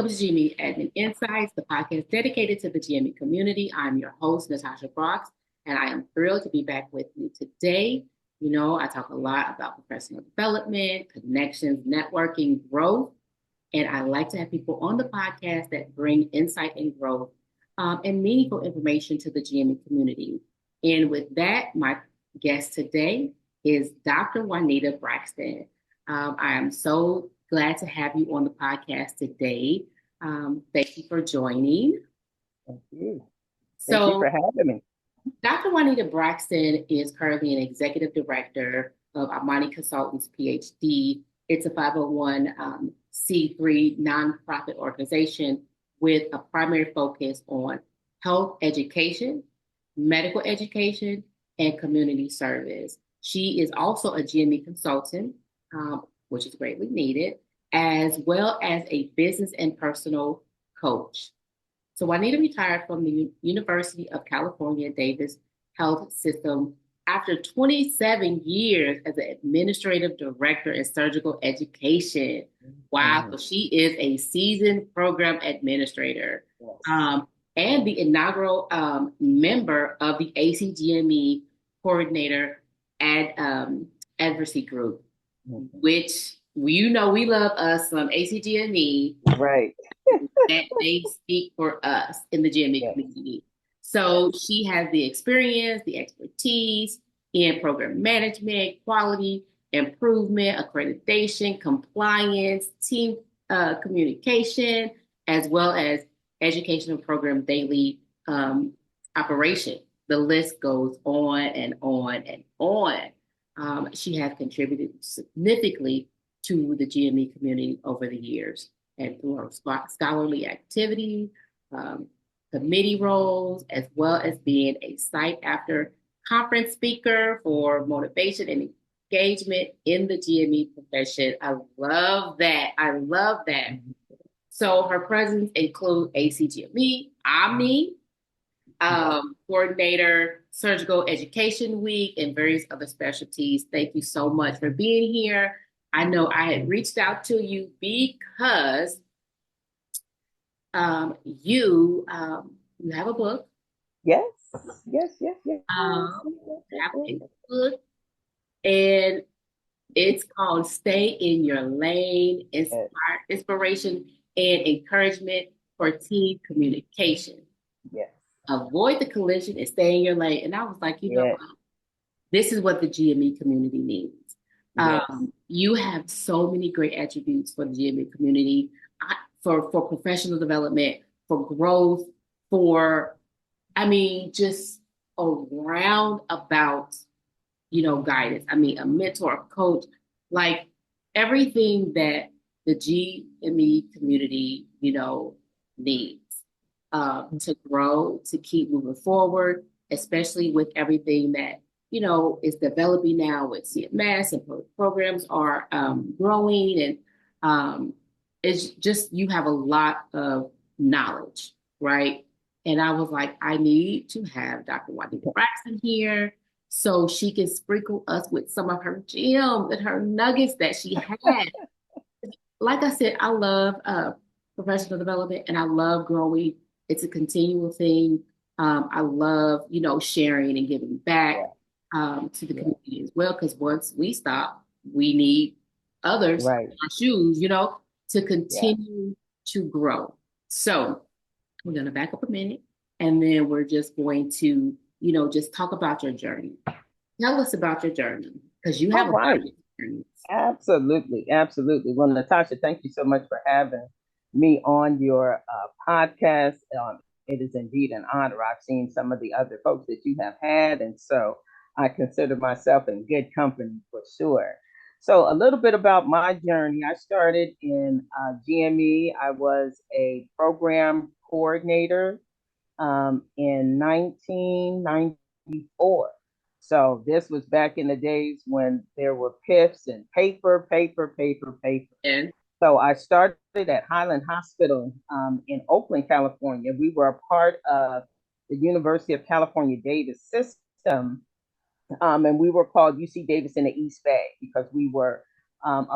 Welcome to GME Admin Insights, the podcast dedicated to the GME community. I'm your host, Natasha Brox, and I am thrilled to be back with you today. You know, I talk a lot about professional development, connections, networking, growth, and I like to have people on the podcast that bring insight and growth and meaningful information to the GME community. And with that, my guest today is Dr. Juanita Braxton. I am so glad to have you on the podcast today. Thank you for joining. Thank you. Thank you for having me. Dr. Juanita Braxton is currently an executive director of Imani Consultants, PhD. It's a 501c3 nonprofit organization with a primary focus on health education, medical education, and community service. She is also a GME consultant, which is greatly needed, as well as a business and personal coach. So Juanita retired from the University of California, Davis Health System after 27 years as an administrative director in surgical education. Wow, so she is a seasoned program administrator. Yes. And the inaugural member of the ACGME coordinator advocacy group, which we love us some ACGME. Right. That they speak for us in the GME community. So she has the experience, the expertise in program management, quality improvement, accreditation, compliance, team communication, as well as educational program daily operation. The list goes on and on and on. She has contributed significantly to the GME community over the years and through her scholarly activity, committee roles, as well as being a site after conference speaker for motivation and engagement in the GME profession. I love that. So her presence include ACGME, Omni, coordinator, surgical education week, and various other specialties. Thank you so much for being here. I know I had reached out to you because you have a book. Yes. You have a book, and it's called "Stay in Your Lane: Inspiration and Encouragement for Team Communication." Yes. Avoid the collision and stay in your lane. And I was like, you know what? This is what the GME community needs. Yes. You have so many great attributes for the GME community, for professional development, for growth, just around about, guidance. A mentor, a coach, like everything that the GME community, needs to grow, to keep moving forward, especially with everything that is developing now with CMS and programs are growing, and it's just, you have a lot of knowledge, right? And I was like, I need to have Dr. Juanita Braxton here so she can sprinkle us with some of her gems and her nuggets that she had. Like I said, I love professional development and I love growing. It's a continual thing. I love, sharing and giving back to the community as well, because once we stop, we need others in our shoes, to continue to grow. So we're going to back up a minute, and then we're just going to, just talk about your journey. Tell us about your journey, because you have a journey. Absolutely. Well, Natasha, thank you so much for having me on your podcast. It is indeed an honor. I've seen some of the other folks that you have had, and so I consider myself in good company for sure. So a little bit about my journey. I started in GME. I was a program coordinator in 1994. So this was back in the days when there were PIFs and paper. And so I started at Highland Hospital in Oakland, California. We were a part of the University of California Davis system. And we were called UC Davis in the East Bay because we were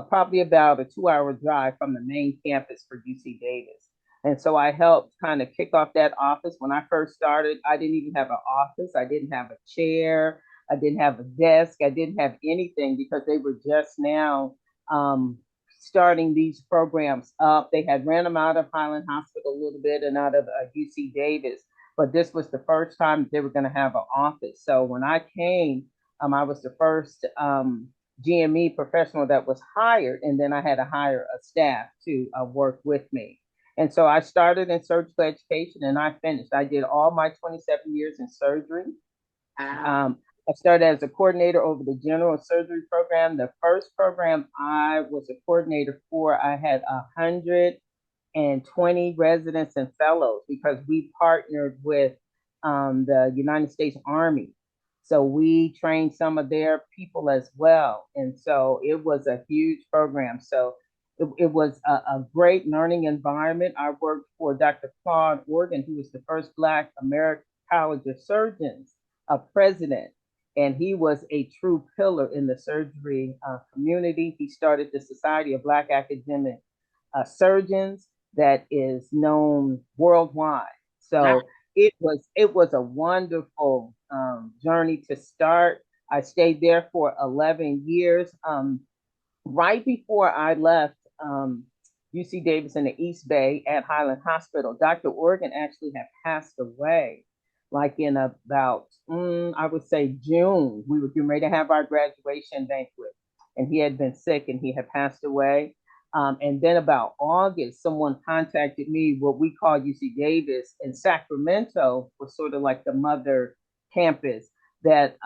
probably about a 2-hour drive from the main campus for UC Davis. And so I helped kind of kick off that office. When I first started, I didn't even have an office. I didn't have a chair. I didn't have a desk. I didn't have anything because they were just now um, starting these programs up. They had ran them out of Highland Hospital a little bit and out of UC Davis, but this was the first time they were going to have an office. So when I came, I was the first GME professional that was hired, and then I had to hire a staff to work with me. And so I started in surgical education and I finished. I did all my 27 years in surgery. Wow. I started as a coordinator over the general surgery program. The first program I was a coordinator for, I had 120 residents and fellows because we partnered with the United States Army. So we trained some of their people as well. And so it was a huge program. So it was a great learning environment. I worked for Dr. Claude Organ, who was the first Black American College of Surgeons president. And he was a true pillar in the surgery community. He started the Society of Black Academic Surgeons that is known worldwide. Wow. So it was a wonderful journey to start. I stayed there for 11 years. Right before I left UC Davis in the East Bay at Highland Hospital, Dr. Organ actually had passed away, like in about, I would say June. We were getting ready to have our graduation banquet, and he had been sick and he had passed away. And then about August, someone contacted me, what we call UC Davis, and Sacramento was sort of like the mother campus that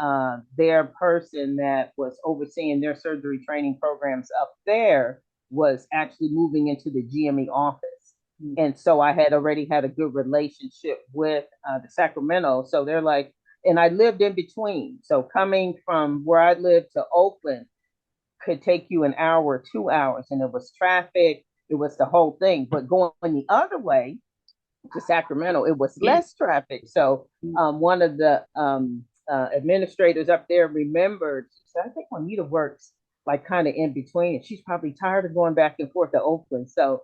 their person that was overseeing their surgery training programs up there was actually moving into the GME office. And so I had already had a good relationship with the Sacramento. So they're like, and I lived in between. So coming from where I lived to Oakland could take you an hour, 2 hours, and it was traffic, it was the whole thing. But going the other way to Sacramento, it was Yeah. less traffic. So one of the administrators up there remembered, she said, I think Juanita works like kind of in between, and she's probably tired of going back and forth to Oakland. So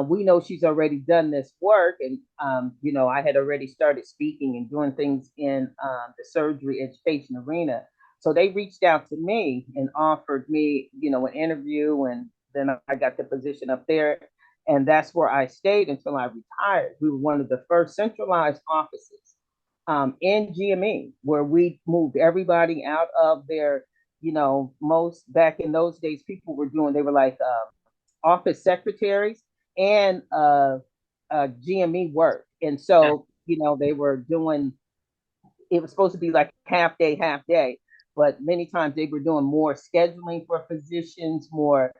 we know she's already done this work. And, I had already started speaking and doing things in the surgery education arena. So they reached out to me and offered me, an interview. And then I got the position up there. And that's where I stayed until I retired. We were one of the first centralized offices in GME where we moved everybody out of their, most back in those days, people were doing, they were like office secretaries and GME work. And so, they were doing, it was supposed to be like half day, but many times they were doing more scheduling for physicians, more,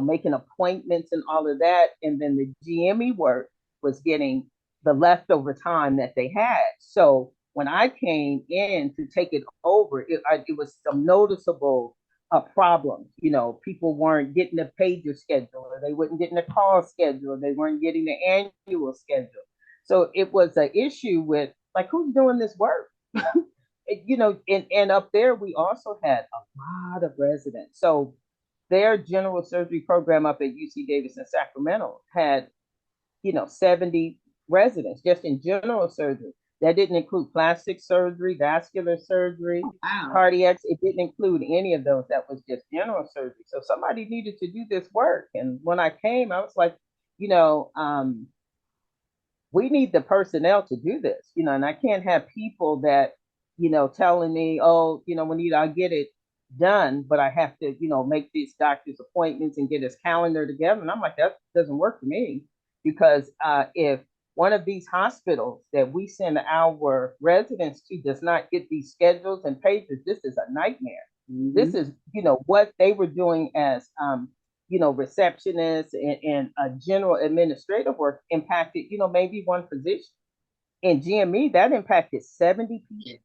making appointments and all of that. And then the GME work was getting the leftover time that they had. So when I came in to take it over, it was some noticeable problems. People weren't getting a pager schedule, or they weren't getting a call schedule, or they weren't getting the annual schedule. So it was an issue with like who's doing this work. And up there we also had a lot of residents. So their general surgery program up at UC Davis in Sacramento had 70 residents just in general surgery. That didn't include plastic surgery, vascular surgery, Wow. cardiacs. It didn't include any of those. That was just general surgery. So somebody needed to do this work. And when I came, I was like, you know, um, we need the personnel to do this, and I can't have people that, telling me, oh, we need, I'll get it done, but I have to, make these doctor's appointments and get his calendar together. And I'm like, that doesn't work for me because if one of these hospitals that we send our residents to does not get these schedules and pages, this is a nightmare. Mm-hmm. This is, what they were doing as receptionists and general administrative work impacted, maybe one physician. In GME, that impacted 70 people Yeah.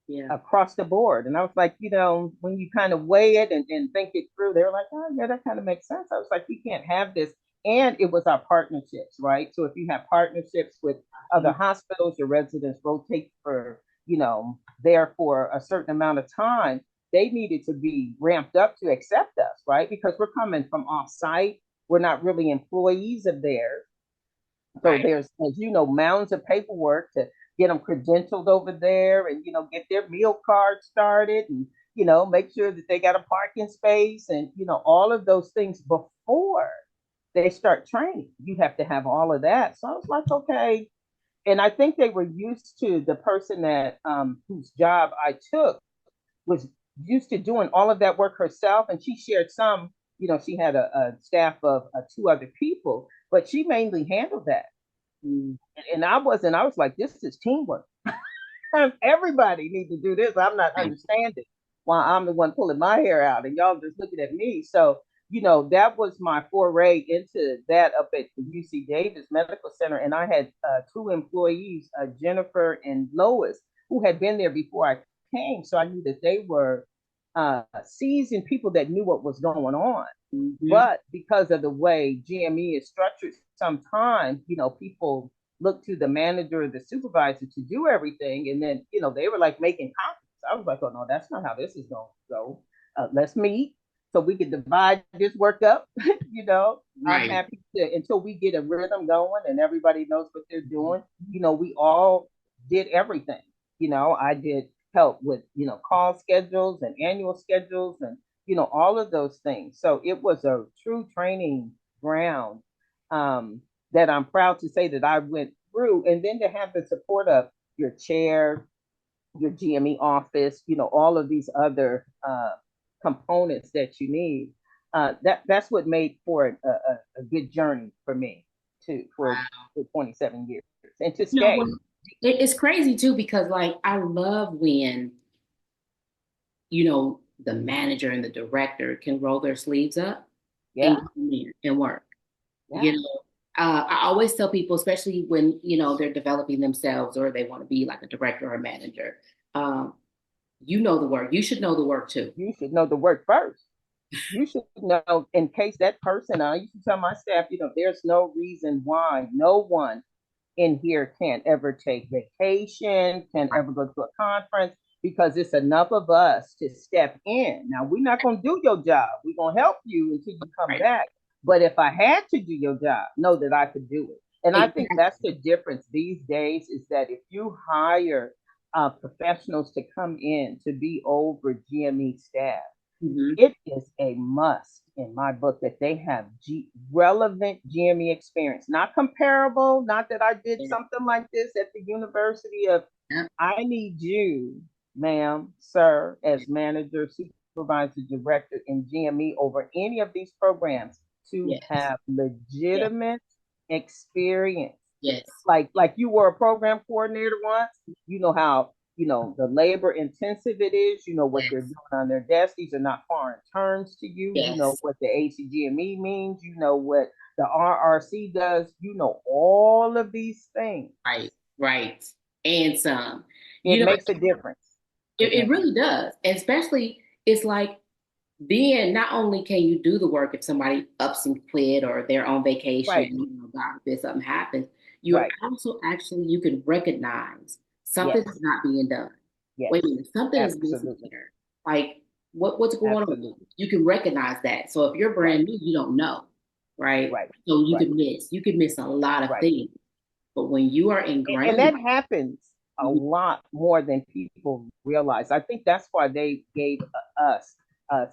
Yeah. across the board. And I was like, when you kind of weigh it and think it through, they were like, oh, yeah, that kind of makes sense. I was like, we can't have this. And it was our partnerships, right? So if you have partnerships with other hospitals, your residents rotate for, there for a certain amount of time, they needed to be ramped up to accept us, right? Because we're coming from off site. We're not really employees of theirs. So Right. there's, as you know, mounds of paperwork to get them credentialed over there and, get their meal card started and, make sure that they got a parking space and, all of those things before they start training. You have to have all of that. So I was like, okay. And I think they were used to the person that whose job I took was used to doing all of that work herself. And she shared some, she had a staff of two other people, but she mainly handled that. Mm. And I was like, this is teamwork. Everybody need to do this. I'm not Right. understanding why I'm the one pulling my hair out and y'all just looking at me. So, that was my foray into that up at the UC Davis Medical Center. And I had two employees, Jennifer and Lois, who had been there before I came. So I knew that they were seasoned people that knew what was going on. Mm-hmm. But because of the way GME is structured, sometimes, people look to the manager or the supervisor to do everything. And then, they were like making copies. I was like, oh, no, that's not how this is going to go. Let's meet so we can divide this work up. I'm Right. happy to, until we get a rhythm going and everybody knows what they're doing. We all did everything. I did help with, call schedules and annual schedules and, all of those things. So it was a true training ground that I'm proud to say that I went through. And then to have the support of your chair, your GME office, all of these other components that you need. That's what made for a good journey for me for 27 years and to Well, stay. it's crazy too because like I love when the manager and the director can roll their sleeves up and Yeah, go in there and work. You yeah, know, I always tell people, especially when they're developing themselves or they want to be like a director or a manager, um, you know the work. You should know the work too. you should know the work first. You should know in case that person, I used to tell my staff, there's no reason why no one in here can't ever take vacation, can ever go to a conference, because it's enough of us to step in. Now, we're not going to do your job. We're going to help you until you come Right. back. But if I had to do your job, know that I could do it. And I think Exactly. that's the difference these days is that if you hire professionals to come in to be over GME staff, Hmm. it is a must in my book that they have relevant GME experience, not comparable, not that I did Yeah. something like this at the University of, Yeah. I need you, ma'am, sir, as manager, supervisor, director in GME over any of these programs to Yes. have Yes. legitimate experience. Yes. Like you were a program coordinator once, you know how the labor intensive it is, what they're Yes. doing on their desk. These are not foreign terms to you. You know Yes. what the ACGME means, you know what the RRC does, all of these things. Right. Right. And some. It You know, makes a difference. it, It it makes really does. And especially, it's like then not only can you do the work if somebody ups and quit or they're on vacation, right, God forbid something happens, you're right. also actually, you can recognize something is Yes, not being done. Wait a yes, minute, something is missing absolutely, here. Like, what's going on? absolutely, You can recognize that. So if you're right, brand new, you don't know, right? right, So right, you could miss a lot of right. things. But when you are And ingrained, that happens a mhm, lot more than people realize. I think that's why they gave us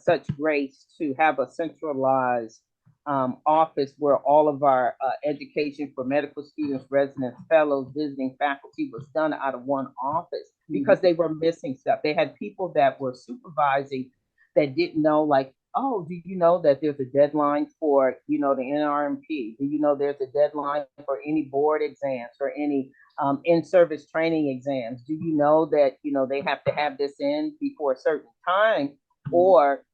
such grace to have a centralized office where all of our education for medical students, residents, fellows, visiting faculty was done out of one office because mhm, they were missing stuff. They had people that were supervising that didn't know, like, oh, do you know that there's a deadline for, the NRMP? Do you know there's a deadline for any board exams or any in-service training exams? Do you know that, they have to have this in before a certain time mhm. or,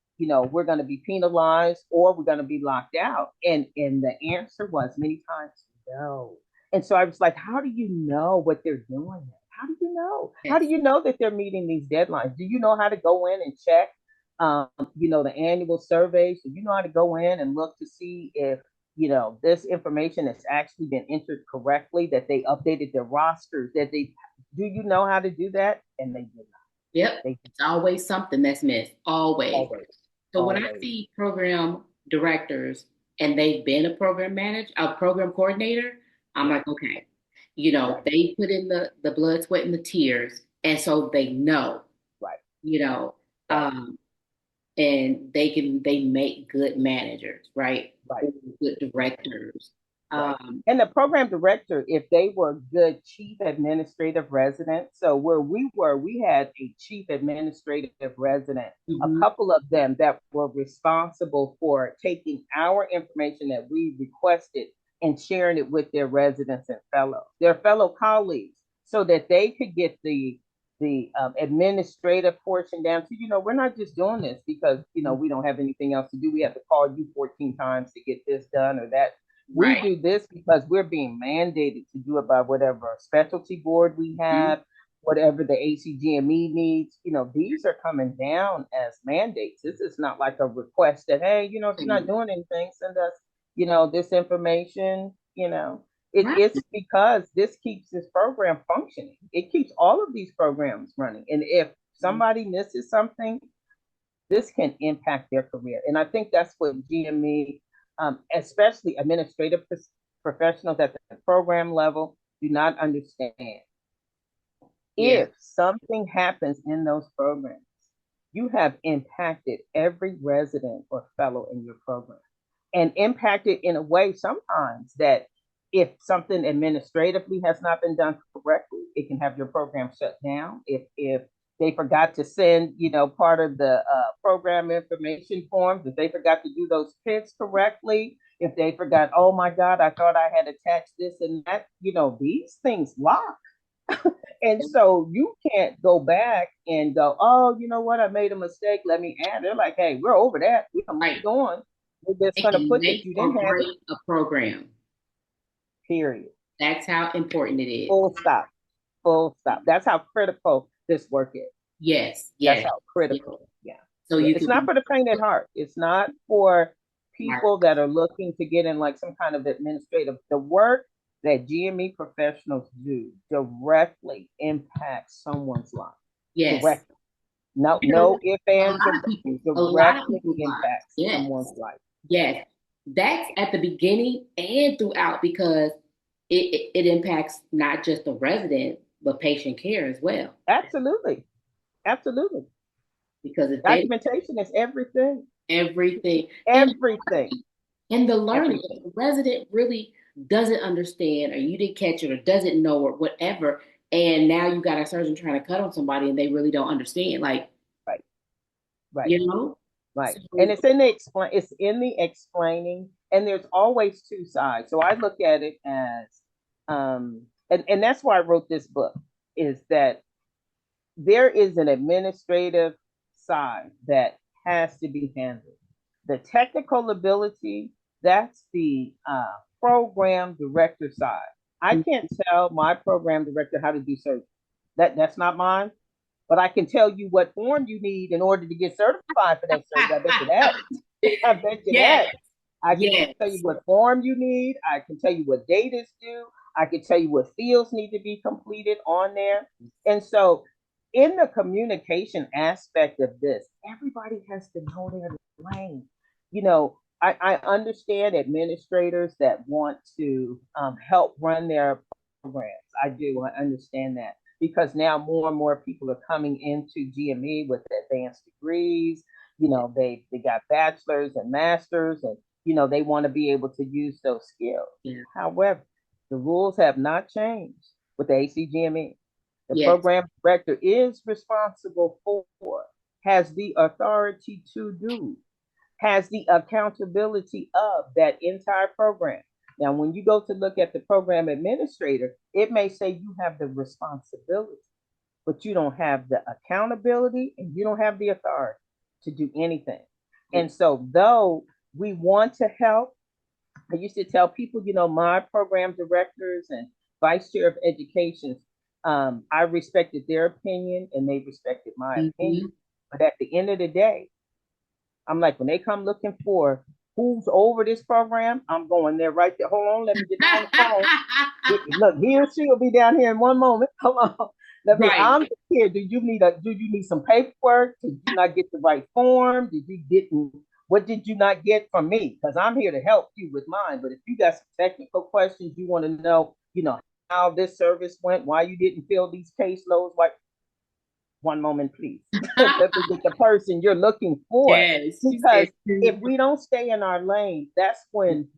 we're going to be penalized or we're going to be locked out? And the answer was many times no. And so I was like, how do you know what they're doing? How do you know? How do Yes, you know that they're meeting these deadlines? Do you know how to go in and check the annual surveys? So you know how to go in and look to see if, this information has actually been entered correctly, that they updated their rosters, do you know how to do that? And they did not. yep. They did It's always something that's missed. Always. always, So when I always. see program directors and they've been a program manager, a program coordinator, I'm Right. like, okay, Right. they put in the blood, sweat, and the tears, and so they know, Right. you know, Right. um, and they make good managers, right? Right. Or good directors. Right. Um, And the program director, if they were good chief administrative residents, so where we were, we had a chief administrative resident, a mhm, couple of them that were responsible for taking our information that we requested and sharing it with their residents and their fellow colleagues, so that they could get the administrative portion down to, we're not just doing this because, we don't have anything else to do. We have to call you 14 times to get this done or that. We right. do this because we're being mandated to do it by whatever specialty board we Mhm, have, whatever the ACGME needs. These are coming down as mandates. This is not like a request that, hey, if you're not mhm, doing anything, send us, this information. right. It's because this keeps this program functioning. It keeps all of these programs running. And if Mhm, somebody misses something, this can impact their career. And I think that's what GME, especially administrative professionals at the program level, do not understand. yeah. If something happens in those programs, you have impacted every resident or fellow in your program and impacted in a way sometimes that if something administratively has not been done correctly, it can have your program shut down. If they forgot to send, part of the program information forms, if they forgot to do those pits correctly, if they forgot, oh my God, I thought I had attached this and that, these things lock. And so you can't go back and go, oh, you know what? I made a mistake. Let me add. They're like, hey, we're over that. We can Right. move on. We're just It going to can put that make you or didn't have it, break a program. period. That's how important it is. Full stop. Full stop. That's how critical this work is. Yes, That's yes, how yes. critical. Yeah. So Yeah. you It's can not be for the faint at heart. It's not for smart. people that are looking to get in like some kind of administrative. The work that GME professionals do directly impacts someone's life. Yes. Directly. No, You know, no ifs, ands, or buts. a lot of Directly people's lives. impacts Yes. someone's life. Yes. That's at the beginning and throughout because it impacts not just the resident, but patient care as well. Absolutely. Absolutely. Because if they Documentation is everything. everything and Everything. the learning, if Everything. the resident really doesn't understand or you didn't catch it or doesn't know or whatever, and now you got a surgeon trying to cut on somebody and they really don't understand, like, Right. Right. you know? Right. And So it's in the explaining, and there's always two sides. So I look at it as and that's why I wrote this book, is that there is an administrative side that has to be handled. The technical ability, that's the program director side. I can't tell my program director how to do surgery. That's not mine. But I can tell you what form you need in order to get certified for that surgery. I bet you that. I bet you yes, that. I can yes, tell you what form you need. I can tell you what data is due. I can tell you what fields need to be completed on there. And so, in the communication aspect of this, everybody has to know their lane. I understand administrators that want to help run their programs. I do. I understand that because now more and more people are coming into GME with advanced degrees. They got bachelors and masters, and they want to be able to use those skills. yes, However, the rules have not changed with the ACGME. The yes, program director is responsible for, has the authority to do, has the accountability of that entire program. Now, when you go to look at the program administrator, it may say you have the responsibility, but you don't have the accountability and you don't have the authority to do anything. And so, though we want to help, I used to tell people, my program directors and vice chair of education, I respected their opinion and they respected my opinion. mhm. But at the end of the day, I'm like, when they come looking for who's over this program, I'm going there right there. Hold on, let me get on the phone. Look, he or she will be down here in one moment. Hold on. Right. I'm here. Do you need some paperwork? Did you not get the right form? Did you didn't What did you not get from me? Because I'm here to help you with mine. But if you got some technical questions, you want to know, how this service went, why you didn't fill these caseloads, why, one moment, please. Let me get the person you're looking for. Yes, she Because said. if we don't stay in our lane, that's when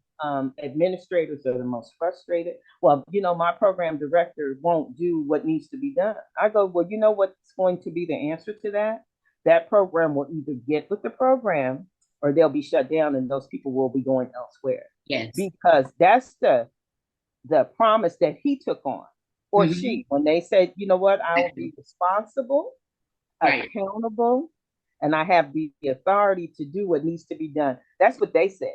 administrators are the most frustrated. Well, my program director won't do what needs to be done. I go, well, you know what's going to be the answer to that? That program will either get with the program or they'll be shut down and those people will be going elsewhere. Yes. Because that's the promise that he took on or Hmm. she when they said, you know what, I will be responsible, Right. accountable, and I have the authority to do what needs to be done. That's what they said.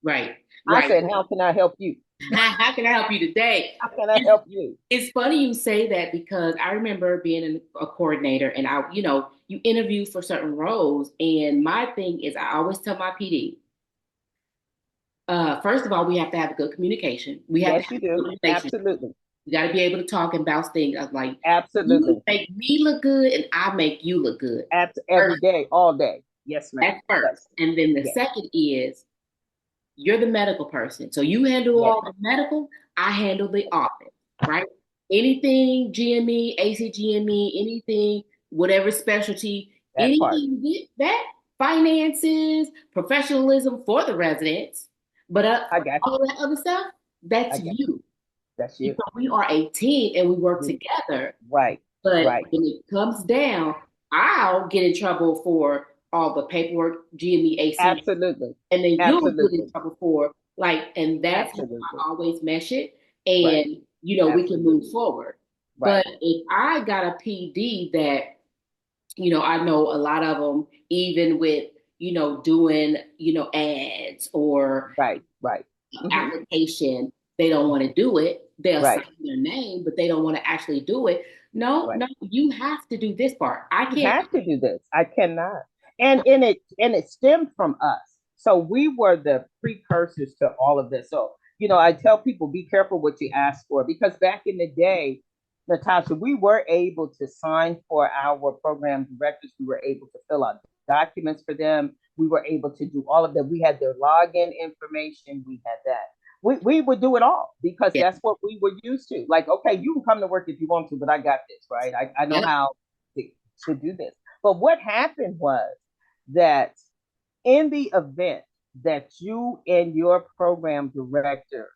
Right. I Right. said, how can I help you? How can I help you today? How can I It's, help you? it's funny you say that because I remember being a coordinator and you interview for certain roles. And my thing is, I always tell my PD, first of all, we have to have good communication. We have to Yes, have you a do. good relationship. Absolutely. You got to be able to talk and bounce things. I was like, you Absolutely. make me look good and I make you look good. Every First, day, all day. Yes, ma'am. that's first. Yes. And then the Yes. second is you're the medical person. So you handle Yes. all the medical, I handle the office, right? Anything GME, ACGME, anything, whatever specialty, That part. anything that finances, professionalism for the residents, but I got you. all of that other stuff, that's I got you. you. That's So you. we are a team and we work You. together. Right. But Right. when it comes down, I'll get in trouble for all the paperwork, GME, AC, Absolutely. and then you'll get in Absolutely. trouble for and that's how Absolutely. I always mesh it, Right. and we can move Absolutely. forward. Right. But if I got a PD that I know a lot of them, even with doing ads or Right. Right. Mm-hmm. application, they don't want to do it. They'll sign Right. their name, but they don't want to actually do it. No, Right. no, you have to do this part. I You can't. have to do this. I cannot. And it stemmed from us. So we were the precursors to all of this. So, I tell people be careful what you ask for because back in the day, Natasha, we were able to sign for our program directors. We were able to fill out documents for them. We were able to do all of that. We had their login information. We had that. We would do it all because Yeah. that's what we were used to. Like, okay, you can come to work if you want to, but I got this, right? I know Yep. how to do this. But what happened was that in the event that you and your program director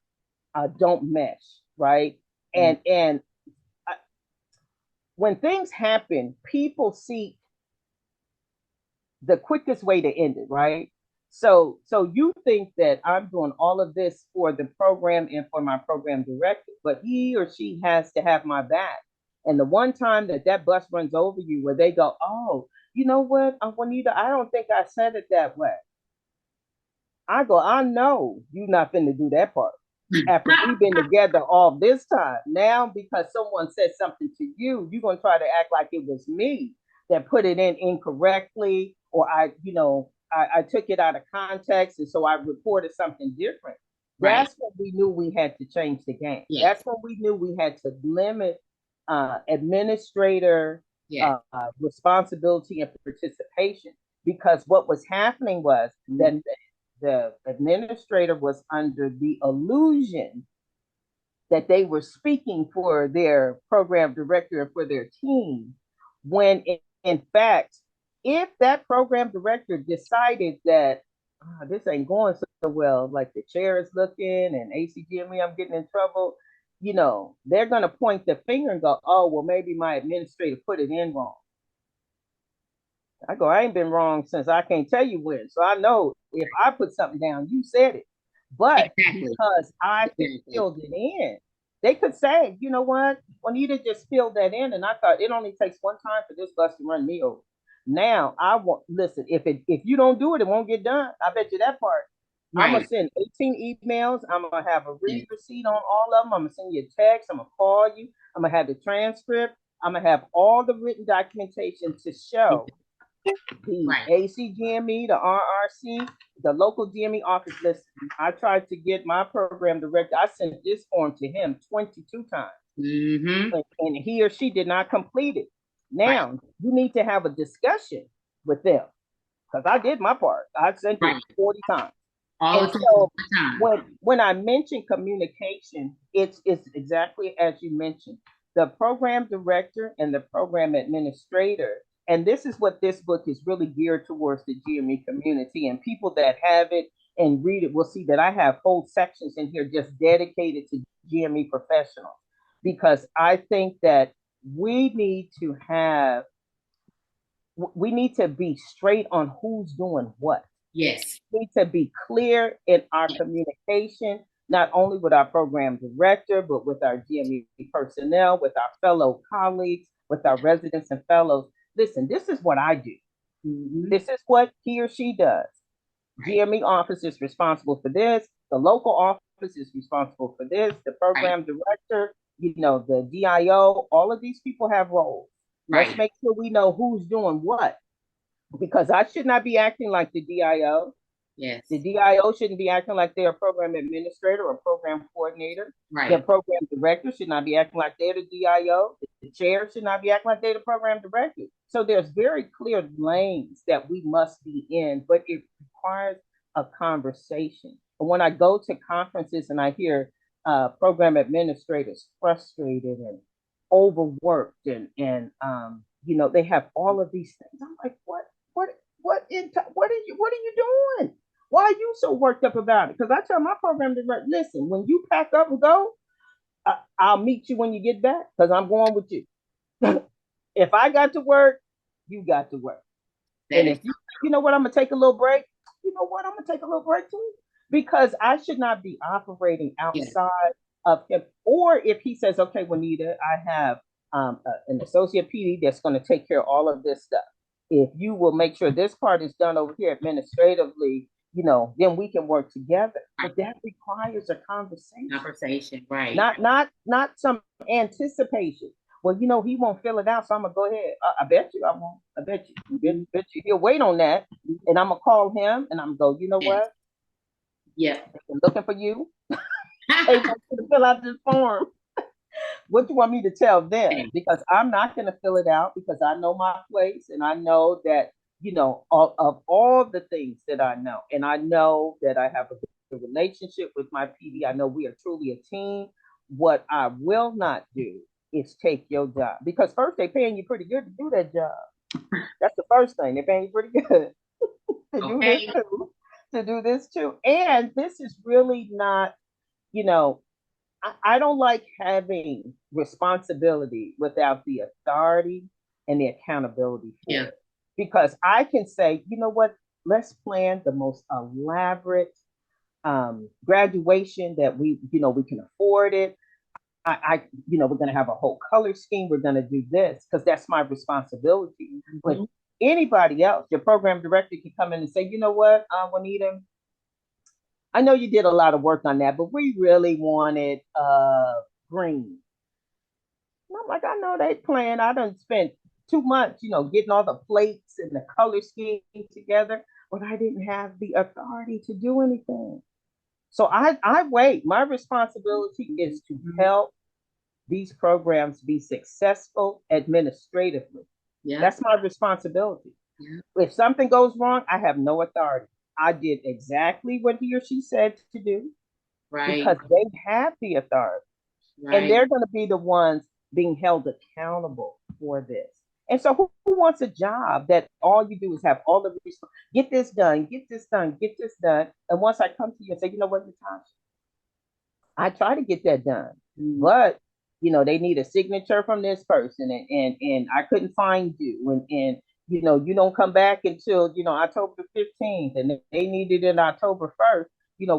don't mesh, right? And uh, when things happen, people seek the quickest way to end it, right? So you think that I'm doing all of this for the program and for my program director, but he or she has to have my back. And the one time that bus runs over you, where they go, "Oh, you know what, Juanita, I don't think I said it that way." I go, "I know you're not finna do that part." After we've been together all this time, now because someone said something to you, you're gonna try to act like it was me that put it in incorrectly, or I took it out of context, and so I reported something different. Right. That's when we knew we had to change the game. Yes. That's when we knew we had to limit administrator Yes. responsibility and participation because what was happening was that Mhm. the administrator was under the illusion that they were speaking for their program director and for their team, when in fact, if that program director decided that this ain't going so well, like the chair is looking and ACGME, I'm getting in trouble, they're going to point the finger and go, oh, well, maybe my administrator put it in wrong. I go, I ain't been wrong since I can't tell you when. So I know if I put something down, you said it. But Exactly. because I Exactly. filled it in, they could say, you know what, Juanita just filled that in. And I thought it only takes one time for this bus to run me over. Now I want listen, if you don't do it, it won't get done. I bet you that part. I'm gonna Right. send 18 emails. I'm gonna have a Yes. read receipt on all of them. I'm gonna send you a text. I'm gonna call you. I'm gonna have the transcript. I'm gonna have all the written documentation to show the Right. ACGME, the RRC, the local GME office. Listen, I tried to get my program director. I sent this form to him 22 times, Mm-hmm. and he or she did not complete it. Right. Now, you need to have a discussion with them. because I did my part. I sent it Right. 40 times. All And the time, all so the time. when I mention communication, it's exactly as you mentioned. The program director and the program administrator, and this is what this book is really geared towards the GME community, and people that have it and read it will see that I have whole sections in here just dedicated to GME professionals, because I think that we need to have we need to be straight on who's doing what. Yes. We need to be clear in our Yes. communication, not only with our program director, but with our GME personnel, with our fellow colleagues, with our residents and fellows. Listen, this is what I do. Mm-hmm. This is what he or she does. Right. GME office is responsible for this. The local office is responsible for this. The Right. program director, the DIO, all of these people have roles. Let's Right. make sure we know who's doing what, because I should not be acting like the DIO. The Yes. DIO shouldn't be acting like they're a program administrator or program coordinator. The Right. program director should not be acting like they're the DIO. The chair should not be acting like they're the program director. So there's very clear lanes that we must be in, but it requires a conversation. And when I go to conferences and I hear program administrators frustrated and overworked and they have all of these things, I'm like, what are you doing? Why are you so worked up about it? Because I tell my program director, listen, when you pack up and go, I'll meet you when you get back because I'm going with you. If I got to work, you got to work. That And is if you know what, I'm going to take a little break. You know what, I'm going to take a little break too. Because I should not be operating yes. outside of him. Or if he says, okay, Juanita, I have an associate PD that's going to take care of all of this stuff. If you will make sure this part is done over here administratively, then we can work together. Right. But that requires a conversation, Conversation. Right. not some anticipation. Well, he won't fill it out, so I'm gonna go ahead. I bet you I won't. I bet you. Mm-hmm. Bet you he'll wait on that, and I'm gonna call him, and I'm gonna go. You know Yes. what? Yeah. They're looking for you. They want you to fill out this form. What do you want me to tell them? Because I'm not going to fill it out because I know my place and I know that, of all the things that I know, and I know that I have a good relationship with my PD. I know we are truly a team. What I will not do is take your job because first they're paying you pretty good to do that job. That's the first thing. They're paying you pretty good to do this Okay. too, to do this too. And this is really not, you know, I don't like having responsibility without the authority and the accountability for Yeah. it. Because I can say, you know what, let's plan the most elaborate graduation that we can afford it. We're going to have a whole color scheme. We're going to do this because that's my responsibility. But Mm-hmm. anybody else, your program director can come in and say, you know what, Juanita, I know you did a lot of work on that, but we really wanted green. And I'm like, I know they plan. I done spent 2 months, getting all the plates and the color scheme together, but I didn't have the authority to do anything. So I wait. My responsibility is to Mm-hmm. help these programs be successful administratively. Yeah. That's my responsibility. Yeah. If something goes wrong, I have no authority. I did exactly what he or she said to do Right. because they have the authority and Right. they're going to be the ones being held accountable for this. And so, who wants a job that all you do is have all the resources, get this done, get this done, get this done? And once I come to you and say, you know what, Natasha, I try to get that done, Mm-hmm. but they need a signature from this person, and I couldn't find you, and you don't come back until October 15th, and they need it in October 1st.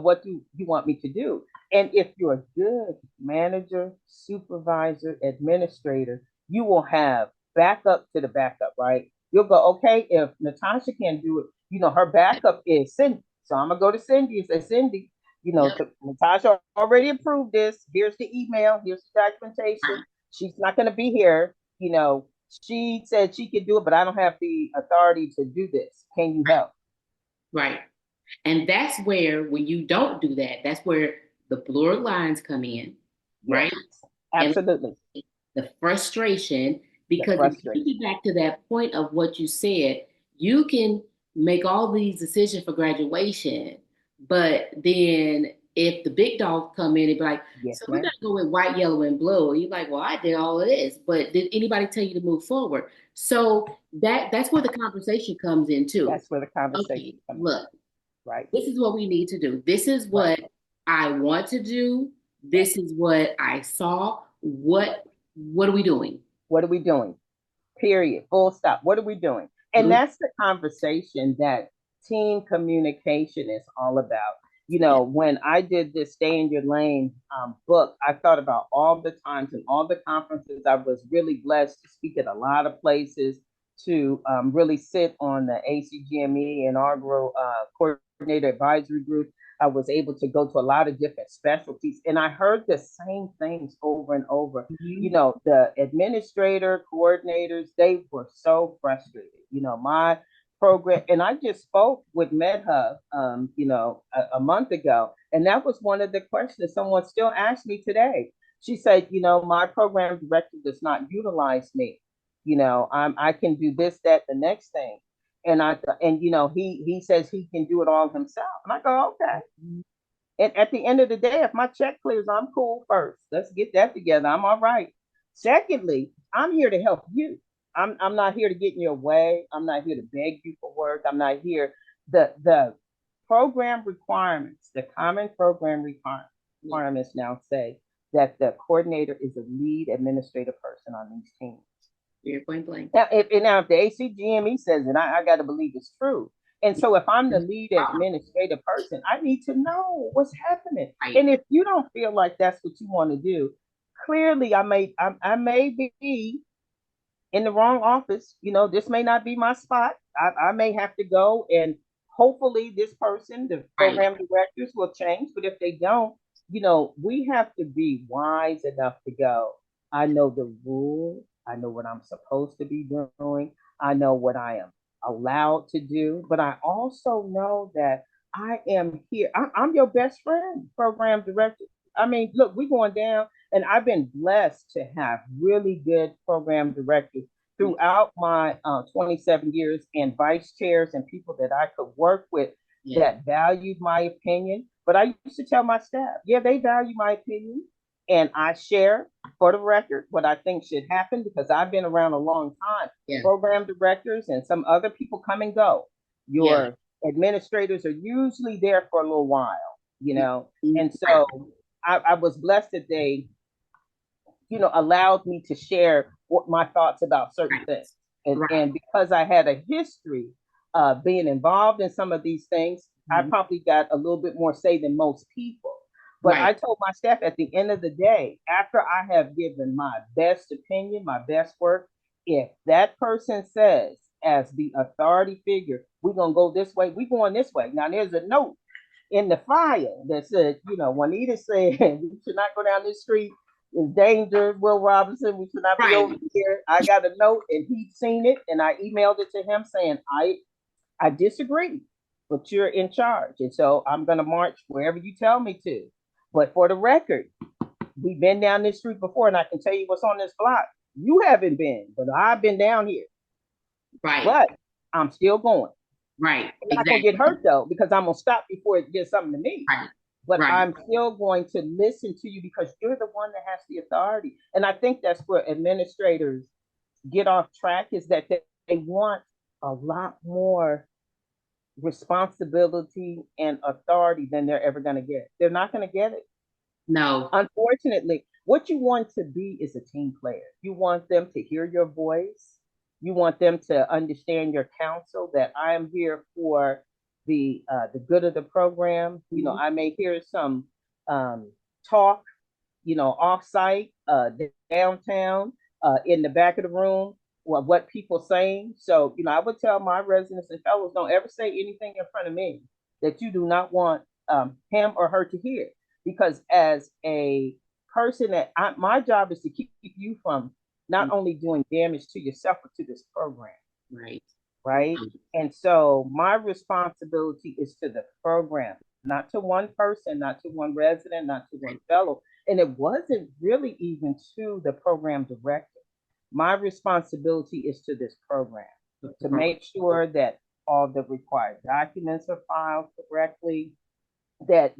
What do you want me to do? And if you're a good manager, supervisor, administrator, you will have backup to the backup, right? You'll go, okay, if Natasha can't do it, her backup is Cindy. So I'm gonna go to Cindy and say, Cindy, Yep. Natasha already approved this. Here's the email. Here's the documentation. She's not going to be here. She said she could do it, but I don't have the authority to do this. Can you help? Right. And that's where, when you don't do that, that's where the blurred lines come in, Yes, right? And absolutely. the frustration, The because if you frustration. get back to that point of what you said, you can make all these decisions for graduation, but then if the big dogs come in and be like, Yes, so we're ma'am. gonna go with white, yellow, and blue. You're like, well, I did all of this, but did anybody tell you to move forward? So that's where the conversation comes in too. That's where the conversation Okay, comes in. look, Right. this is what we need to do. This is Right. what I want to do. Right. This is what I saw. What are we doing? What are we doing? Period. Full stop. What are we doing? And Blue. that's the conversation that team communication is all about. Yeah. When I did this Stay in Your Lane book, I thought about all the times and all the conferences. I was really blessed to speak at a lot of places, to really sit on the ACGME inaugural coordinator advisory group. I was able to go to a lot of different specialties, and I heard the same things over and over. Mhm. The administrator, coordinators, they were so frustrated. My program, and I just spoke with MedHub, a month ago, and that was one of the questions someone still asked me today. She said, my program director does not utilize me. I can do this, that, the next thing. And he says he can do it all himself. And I go, okay. And at the end of the day, if my check clears, I'm cool first. Let's get that together. I'm all right. Secondly, I'm here to help you. I'm not here to get in your way. I'm not here to beg you for work. I'm not here. The program requirements, the common program Yeah. requirements now say that the coordinator is a lead administrative person on these teams. You're point blank. Now if the ACGME says it, I got to believe it's true. And so if I'm the lead administrative person, I need to know what's happening. Right. And if you don't feel like that's what you want to do, clearly I may be in the wrong office. This may not be my spot. I may have to go, and hopefully this person, the Right. program directors, will change. But if they don't, we have to be wise enough to go, I know the rules. I know what I'm supposed to be doing. I know what I am allowed to do. But I also know that I am here. I'm your best friend, program director. I mean, look, we're going down, and I've been blessed to have really good program directors Yeah. throughout my 27 years, and vice chairs and people that I could work with Yeah. that valued my opinion. But I used to tell my staff, yeah, they value my opinion. And I share, for the record, what I think should happen, because I've been around a long time. Yeah. Program directors and some other people come and go. Yeah. Your administrators are usually. For a little while. And Right. so I was blessed that they allowed me to share what my thoughts about certain Right. things. And, Right. and because I had a history of being involved in some of these things, I Mhm. probably got a little bit more say than most people. But Right. I told my staff, at the end of the day, after I have given my best opinion, my best work, if that person says, as the authority figure, we're going to go this way, we're going this way. Now, there's a note in the file that said, Juanita said, we should not go down this street. It's dangerous, Will Robinson. We should not be over Right. here. I got a note, and he'd seen it, and I emailed it to him saying, I disagree, but you're in charge. And so I'm going to march wherever you tell me to. But for the record, we've been down this street before, and I can tell you what's on this block. You haven't been, but I've been down here. Right. But I'm still going. Right. I'm not going to Exactly. get hurt, though, because I'm going to stop before it gets something to me. Right. But Right. I'm still going to listen to you, because you're the one that has the authority. And I think that's where administrators get off track, is that they want a lot more responsibility and authority than they're ever going to get. They're not going to get it. No. Unfortunately, what you want to be is a team player. You want them to hear your voice. You want them to understand your counsel, that I am here for the good of the program. Mhm. I may hear some talk, off-site, downtown, in the back of the room, what people saying. So, I would tell my residents and fellows, don't ever say anything in front of me that you do not want him or her to hear. Because as a person, my job is to keep you from not only doing damage to yourself, but to this program. Right. Right. And so my responsibility is to the program, not to one person, not to one resident, not to one Right. fellow. And it wasn't really even to the program director. My responsibility is to this program, to make sure that all the required documents are filed correctly, that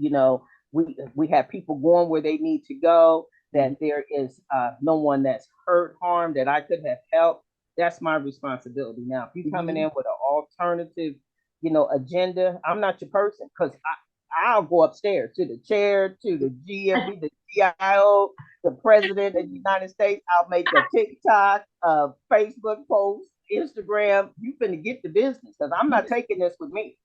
we have people going where they need to go, that there is no one that's hurt, harmed, that I could have helped. That's my responsibility. Now, if you're coming in with an alternative, agenda, I'm not your person, because I'll go upstairs to the chair, to the GME, the GIO, the president of the United States. I'll make a TikTok, Facebook post, Instagram. You finna get the business, because I'm not taking this with me.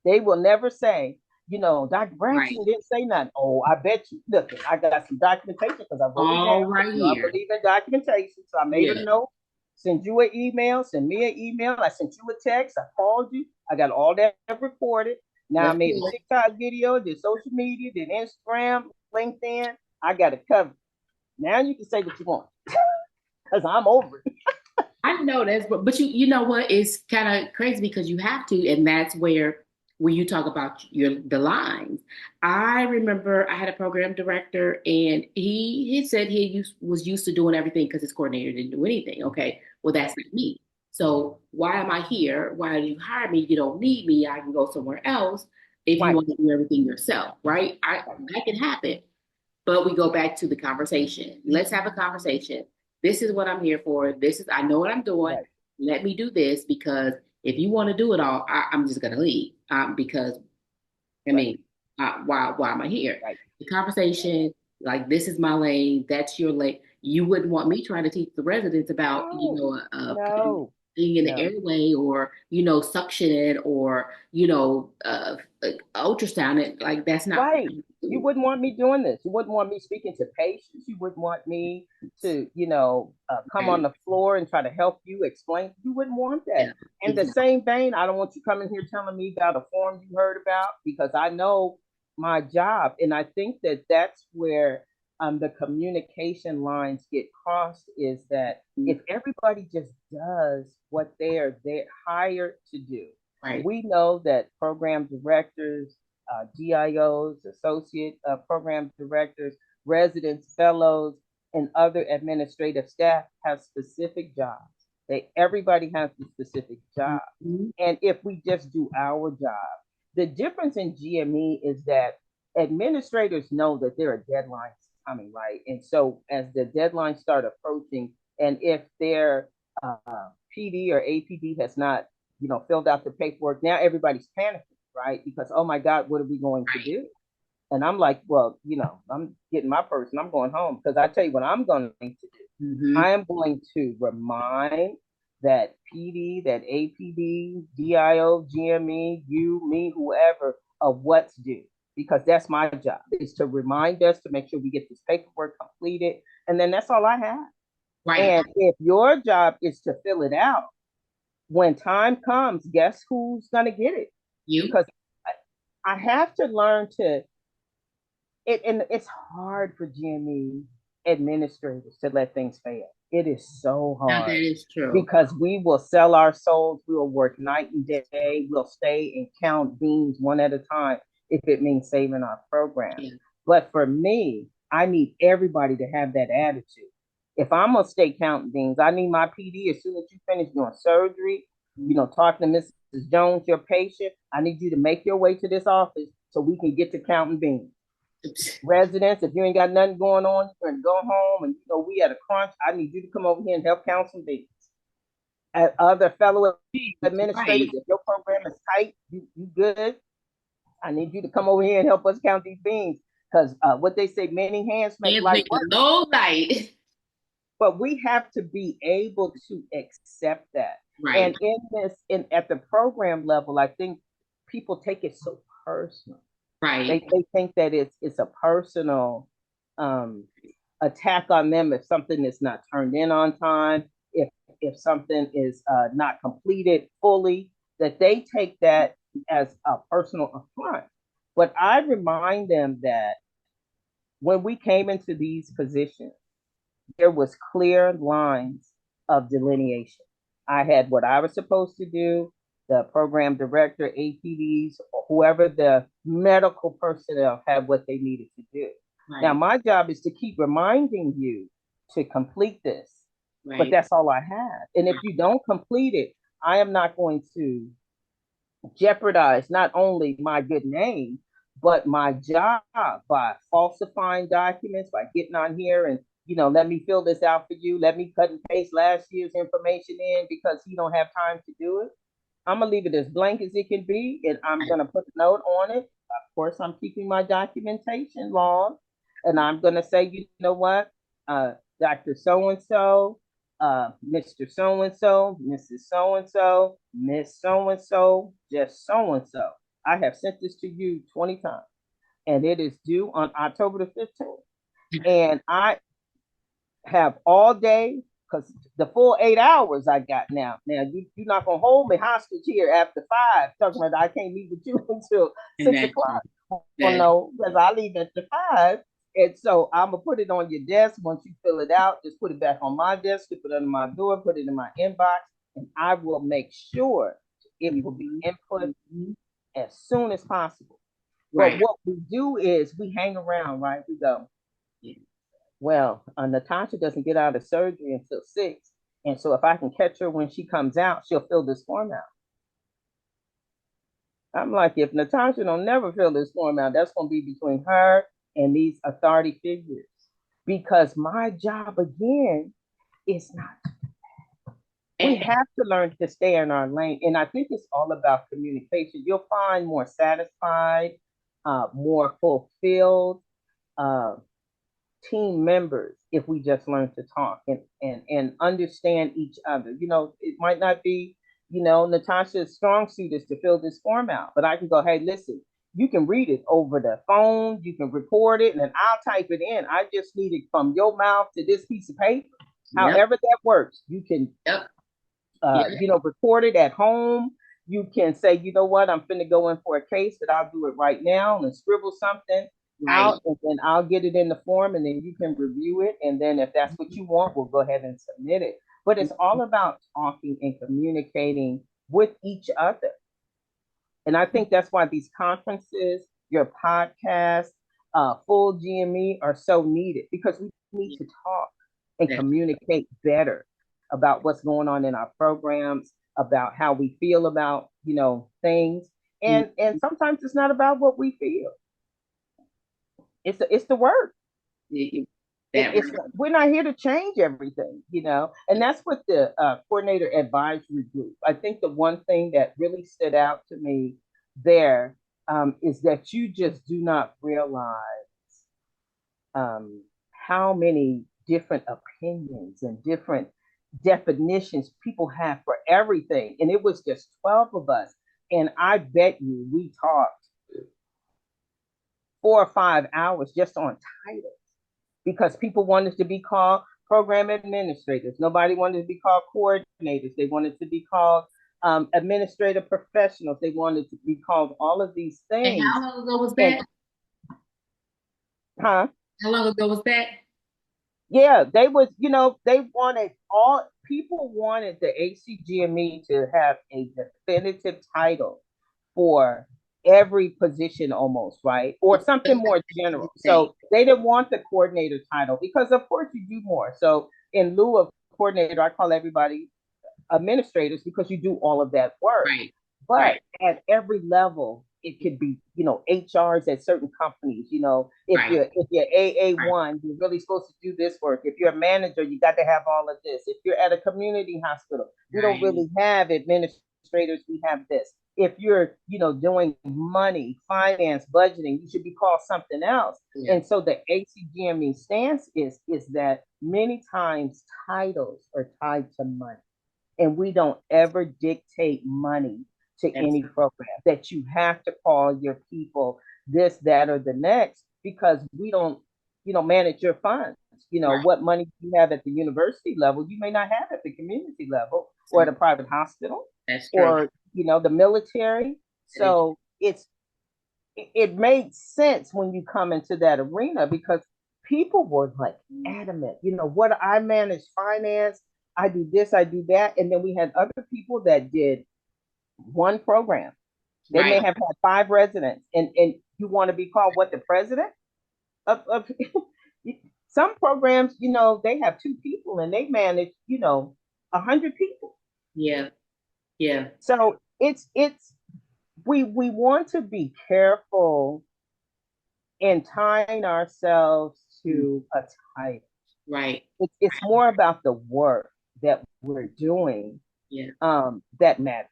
They will never say, Dr. Right. Braxton didn't say nothing. Oh, I bet you. Look, I got some documentation because I wrote it down. All right I here. believe in documentation. So I made a Yeah. note, send you an email, send me an email. I sent you a text. I called you. I got all that recorded. Now I That's made a good. TikTok video, did social media, did Instagram, LinkedIn. I got it covered. Now you can say what you want, because I'm over it. I know that's, but you know what? It's kind of crazy because you have to, and that's where when you talk about the lines. I remember I had a program director, and he said was used to doing everything because his coordinator didn't do anything. Okay, well that's not me. So why am I here? Why did you hire me? You don't need me. I can go somewhere else if you Right. want to do everything yourself, right? That can happen. But we go back to the conversation. Let's have a conversation. This is what I'm here for. I know what I'm doing. Right. Let me do this because if you want to do it all, I'm just going to leave because, I Right. mean, why am I here? Right. The conversation, like, this is my lane, that's your lane. You wouldn't want me trying to teach the residents about, No. putting No. thing in the No. airway or, suction it or, ultrasound it. Like, that's not what Right. I'm You doing. wouldn't want me doing this. You wouldn't want me speaking to patients. You wouldn't want me to, come on Right. the floor and try to help you explain. You wouldn't want that. Yeah, In the exactly. same vein, I don't want you coming here telling me about a form you heard about, because I know my job. And I think that that's where the communication lines get crossed, is that if everybody just does what they're hired to do, Right. we know that program directors, DIOs, associate program directors, residents, fellows, and other administrative staff have specific jobs. Everybody has a specific job. Mhm. And if we just do our job, the difference in GME is that administrators know that there are deadlines coming, right? And so as the deadlines start approaching, and if their PD or APD has not, filled out the paperwork, now everybody's panicking, right? Because, oh my God, what are we going to Right. do? And I'm like, well, I'm getting my person. I'm going home, because I tell you what I'm going to do. Mm-hmm. I am going to remind that PD, that APD, DIO, GME, you, me, whoever, of what's due. Because that's my job, is to remind us to make sure we get this paperwork completed. And then that's all I have. Right. And if your job is to fill it out, when time comes, guess who's going to get it? You. Because I have to learn to and it's hard for GME administrators to let things fail. It is so Now that hard, is true. because we will sell our souls. We will work night and day. We'll stay and count beans one at a time if it means saving our program. Yeah. But for me, I need everybody to have that attitude. If I'm gonna stay counting beans, I need my PD as soon as you finish doing surgery, talking to Mrs. Jones, your patient. I need you to make your way to this office so we can get to counting beans. Residents, if you ain't got nothing going on, you can go home, and we at a crunch. I need you to come over here and help count some beans. Other fellow administrators, Right. if your program is tight, you good. I need you to come over here and help us count these beans, because what they say, many hands make Hands light make the work. low light. But we have to be able to accept that. Right. And at the program level, I think people take it so personal. They Right. they think that it's a personal um, attack on them if something is not turned in on time, if something is not completed fully, that they take that as a personal affront. But I remind them that when we came into these positions, there was clear lines of delineation. I had what I was supposed to do. The program director, APDs, or whoever the medical personnel had what they needed to do. Now, Right. my job is to keep reminding you to complete this, but Right. that's all I have. And if you don't complete it, I am not going to jeopardize not only my good name, but my job by falsifying documents, by getting on here and, let me fill this out for you. Let me cut and paste last year's information in because he don't have time to do it. I'm gonna leave it as blank as it can be, and I'm Right. gonna put a note on it. Of course, I'm keeping my documentation log, and I'm gonna say, you know what, Doctor So and So, Mr. So and So, Mrs. So and So, Miss So and So, just so and so. I have sent this to you 20 times, and it is due on October the 15th. And I have all day because the full 8 hours I got now. Now you're not gonna hold me hostage here after 5, talking about I can't meet with you until And 6 o'clock. Well, that no, because I leave after 5. And so I'm gonna put it on your desk. Once you fill it out, just put it back on my desk, put it under my door, put it in my inbox, and I will make sure it will be mm-hmm. input Mm-hmm. as soon as possible. But Right. what we do is we hang around, right? We go, Yeah. well, Natasha doesn't get out of surgery until 6. And so if I can catch her when she comes out, she'll fill this form out. I'm like, if Natasha don't never fill this form out, that's going to be between her and these authority figures. Because my job, again, is not. We And, have to learn to stay in our lane. And I think it's all about communication. You'll find more satisfied, more fulfilled, uh, team members if we just learn to talk and understand each other. It might not be, Natasha's strong suit is to fill this form out, but I can go, hey, listen, you can read it over the phone, you can record it, and then I'll type it in. I just need it from your mouth to this piece of paper. yep. However that works, you can, Yep. Yep. record it at home. You can say, you know what, I'm finna go in for a case, but I'll do it right now and scribble something Right. out, and then I'll get it in the form, and then you can review it. And then if that's what you want, we'll go ahead and submit it. But it's all about talking and communicating with each other. And I think that's why these conferences, your podcast, full GME are so needed because we need Yeah. to talk and That, communicate better about what's going on in our programs, about how we feel about, things. And sometimes it's not about what we feel. It's the work. that It's we're not here to change everything, and that's what the coordinator advisory group. I think the one thing that really stood out to me there is that you just do not realize how many different opinions and different definitions people have for everything. And it was just 12 of us, and I bet you we talked 4 or 5 hours just on titles because people wanted to be called program administrators. Nobody wanted to be called coordinators. They wanted to be called administrative professionals. They wanted to be called all of these and things. how long ago was And that? huh? How long ago was that? Yeah, they wanted all people wanted the ACGME to have a definitive title for every position almost, right? Or something more general. Thing. So they didn't want the coordinator title because of course you do more. So in lieu of coordinator, I call everybody administrators because you do all of that work. Right. But Right. at every level, it could be, HRs at certain companies. If Right. you're Right. AA1, you're really supposed to do this work. If you're a manager, you got to have all of this. If you're at a community hospital, we don't Right. really have administrators. We have this. If you're, doing money, finance, budgeting, you should be called something else. Yeah. And so the ACGME stance is that many times titles are tied to money, and we don't ever dictate money to That's any program that you have to call your people this, that, or the next because we don't, manage your funds. right. What money you have at the university level, you may not have at the community level or at True. a private hospital That's true. or, the military. It is. So it made sense when you come into that arena because people were like adamant, what I manage finance, I do this, I do that. And then we had other people that did one program. They may Right. have had 5 residents, and you want to be called what, the president of some programs, they have 2 people and they manage, 100 people. Yeah. Yeah. So it's we want to be careful in tying ourselves Mm, to a title. right. It's more about the work that we're doing Yeah. that matters.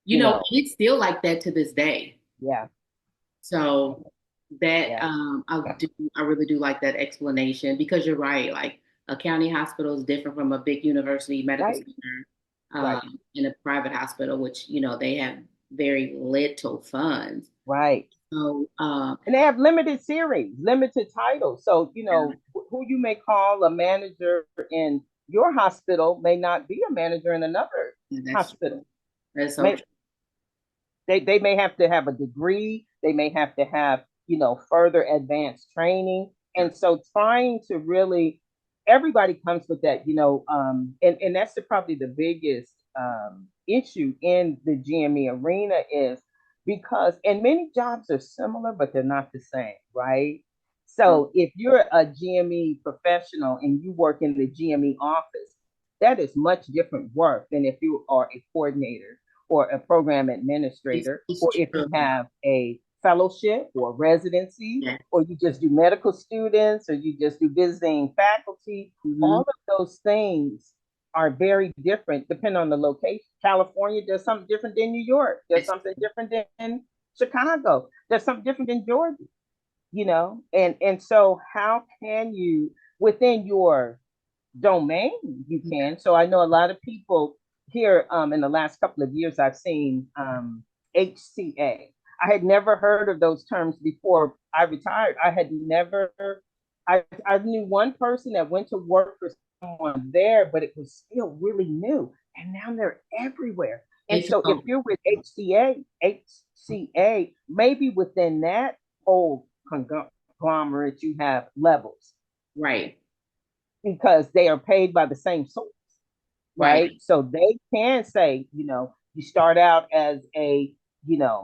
You You know, know, it's still like that to this day. yeah, So that yeah, I really do like that explanation because you're right. Like a county hospital is different from a big university medical right, center, right, in a private hospital, which they have very little funds. right. So And they have limited series, limited titles. So, yeah, who you may call a manager in your hospital may not be a manager in another that's true. hospital. That's so May, true. they may have to have a degree, they may have to have, further advanced training. Yeah. And so trying to really, everybody comes with that, and that's probably the biggest issue in the GME arena is because, and many jobs are similar, but they're not the same, right? Oh, So if you're a GME professional and you work in the GME office, that is much different work than if you are a coordinator or a program administrator, it's or if true. you have a fellowship or residency, Yeah. or you just do medical students, or you just do visiting faculty. All Hmm. of those things are very different depending on the location. California does something different than New York. There's It's something different than Chicago. There's something different than Georgia. And so how can you within your domain you yeah. can. So I know a lot of people here in the last couple of years I've seen HCA. I had never heard of those terms before I retired. I had never I knew one person that went to work for someone there, but it was still really new. And now they're everywhere. And It's so if so you're with HCA, maybe within that whole conglomerate, you have levels right. because they are paid by the same source, Right. right? So they can say, you start out as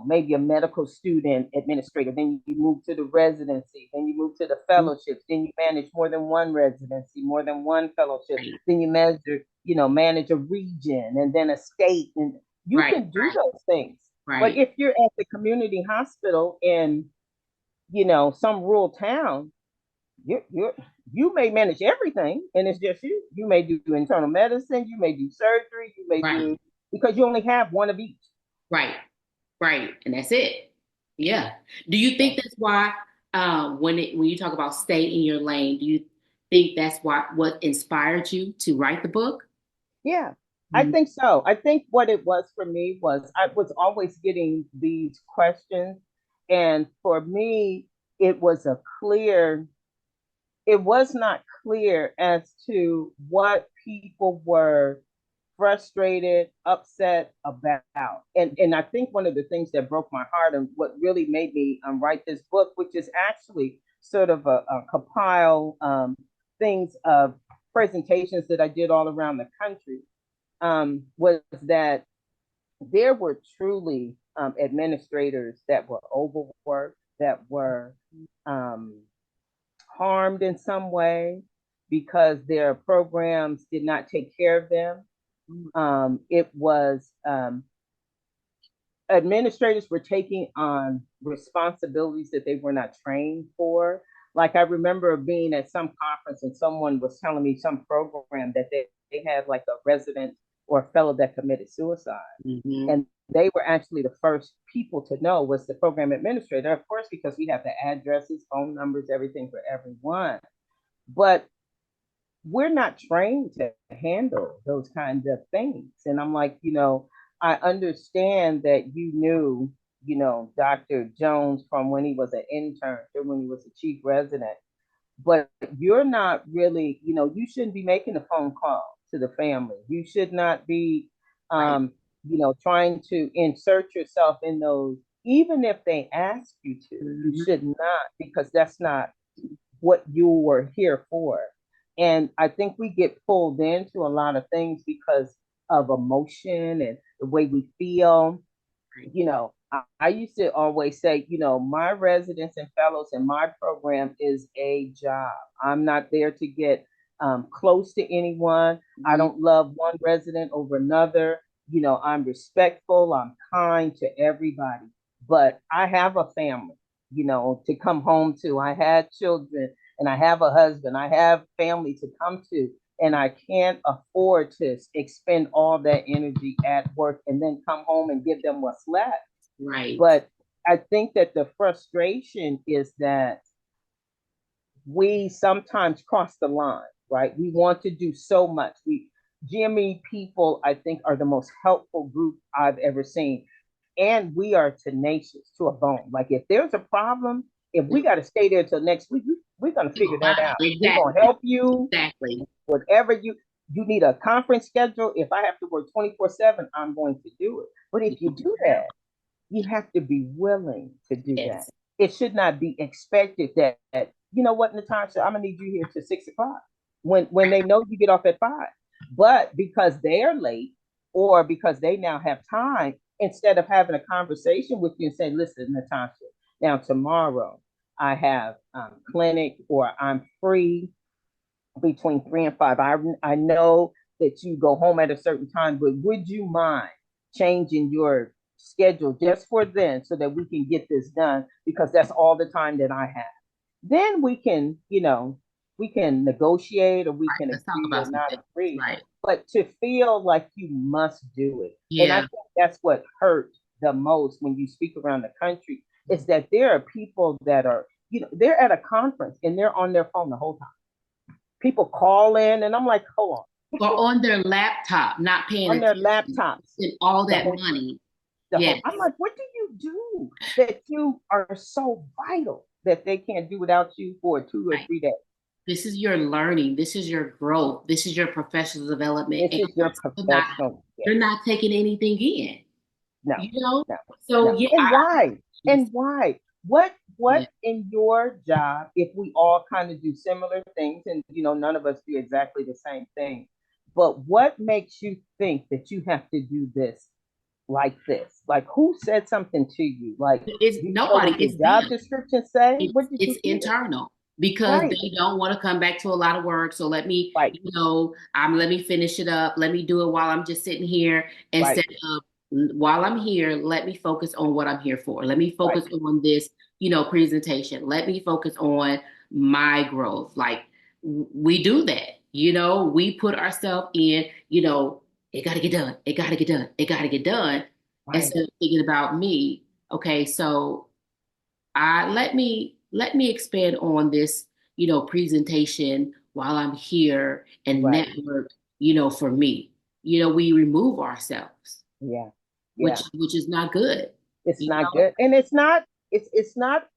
maybe a medical student administrator, then you move to the residency, then you move to the fellowships, then you manage more than one residency, more than one fellowship, Right. then manage a region and then a state, and you Right. can do those things. But Right. if you're at the community hospital in, some rural town, you you may manage everything, and it's just you. You may do internal medicine, you may do surgery, you may Right. do because you only have one of each. Right. Right. And that's it. Yeah. Do you think So that's why when you talk about stay in your lane, do you think that's what inspired you to write the book? yeah, I Mhm. think so. I think what it was for me was I was always getting these questions, and for me, it was a clear. It was not clear as to what people were frustrated, upset about. And I think one of the things that broke my heart and what really made me write this book, which is actually sort of a compile things of presentations that I did all around the country, was that there were truly administrators that were overworked, that were um, harmed in some way because their programs did not take care of them. It was administrators were taking on responsibilities that they were not trained for. Like I remember being at some conference and someone was telling me some program that they had like a resident or a fellow that committed suicide. Mhm. And they were actually the first people to know was the program administrator, of course, because we have the addresses, phone numbers, everything for everyone. But we're not trained to handle those kinds of things. And I'm like, I understand that you knew, Dr. Jones from when he was an intern to when he was a chief resident, but you're not really, you shouldn't be making a phone call to the family. You should not be, Right. trying to insert yourself in those, even if they ask you to, you Mhm. should not, because that's not what you were here for. And I think we get pulled into a lot of things because of emotion and the way we feel. Right. I used to always say, my residents and fellows in my program is a job. I'm not there to get close to anyone. I Mhm. don't love one resident over another. I'm respectful, I'm kind to everybody, but I have a family, to come home to. I had children and I have a husband, I have family to come to, and I can't afford to expend all that energy at work and then come home and give them what's left. Right. But I think that the frustration is that we sometimes cross the line, right? We want to do so much. GME people, I think, are the most helpful group I've ever seen. And we are tenacious to a bone. Like if there's a problem, if we got to stay there till next week, we're going to figure that out. We're going to Exactly. help you. Exactly. Whatever you need a conference schedule. If I have to work 24/7, I'm going to do it. But if you do that, you have to be willing to do that. Yes. It should not be expected that you know what, Natasha, I'm gonna need you here till 6 o'clock when they know you get off at 5. But because they're late or because they now have time, instead of having a conversation with you and saying, listen, Natasha, now tomorrow I have clinic or I'm free between 3 and 5. I know that you go home at a certain time, but would you mind changing your schedule just for then so that we can get this done because that's all the time that I have. Then we can negotiate or we Right. can Let's talk agree about or some not things. agree. Right. But to feel like you must do it. And I Yeah. think that's what hurt the most when you speak around the country is that there are people that are, they're at a conference and they're on their phone the whole time. People call in and I'm like, hold on. Or on their laptop, not paying On their attention, laptops and all the that whole time. money. Yes. I'm like, what do you do that you are so vital that they can't do without you for 2 or 3 days? This is your learning. This is your growth. This is your professional development. This And is your professional. you're Yes. not taking anything in, No, you know? no, So no. yeah, And why? And why? yeah, What in your job, if we all kind of do similar things and none of us do exactly the same thing, but what makes you think that you have to do this like this? Like who said something to you? Like, it's do you know nobody, what your it's job them. description say? What did It's you hear? internal because Right, they don't want to come back to a lot of work. So let me, right, let me finish it up. Let me do it while I'm just sitting here right, instead of while I'm here, let me focus on what I'm here for. Let me right, focus on this, presentation. Let me focus on my growth. Like we do that, we put ourselves in, it got to get done. It got to get done. It got to get done. right, Instead of thinking about me. Okay, so let me expand on this, presentation while I'm here and right. network, for me. We remove ourselves, Yeah, yeah. which is not good, It's you not know? good, and it's not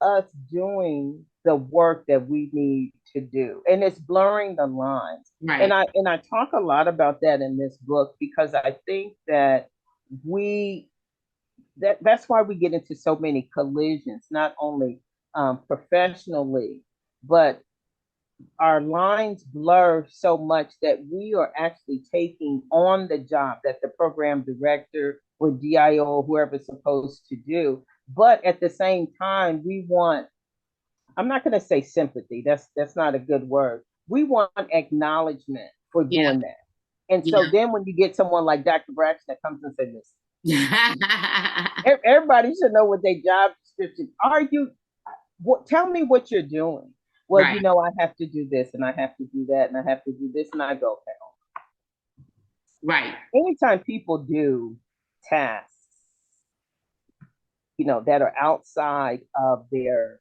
us doing the work that we need to do, and it's blurring the lines. And Right. I talk a lot about that in this book because I think that we that's why we get into so many collisions, not only professionally, but our lines blur so much that we are actually taking on the job that the program director or DIO or whoever's supposed to do. But at the same time, we want, I'm not going to say sympathy, that's not a good word. We want acknowledgement for Yeah. doing that. And so Yeah. then when you get someone like Dr. Braxton that comes and says this, everybody should know what their job description are. Tell me what you're doing. Well, Right. I have to do this and I have to do that and I have to do this. And I go, okay. Right. Anytime people do tasks, that are outside of their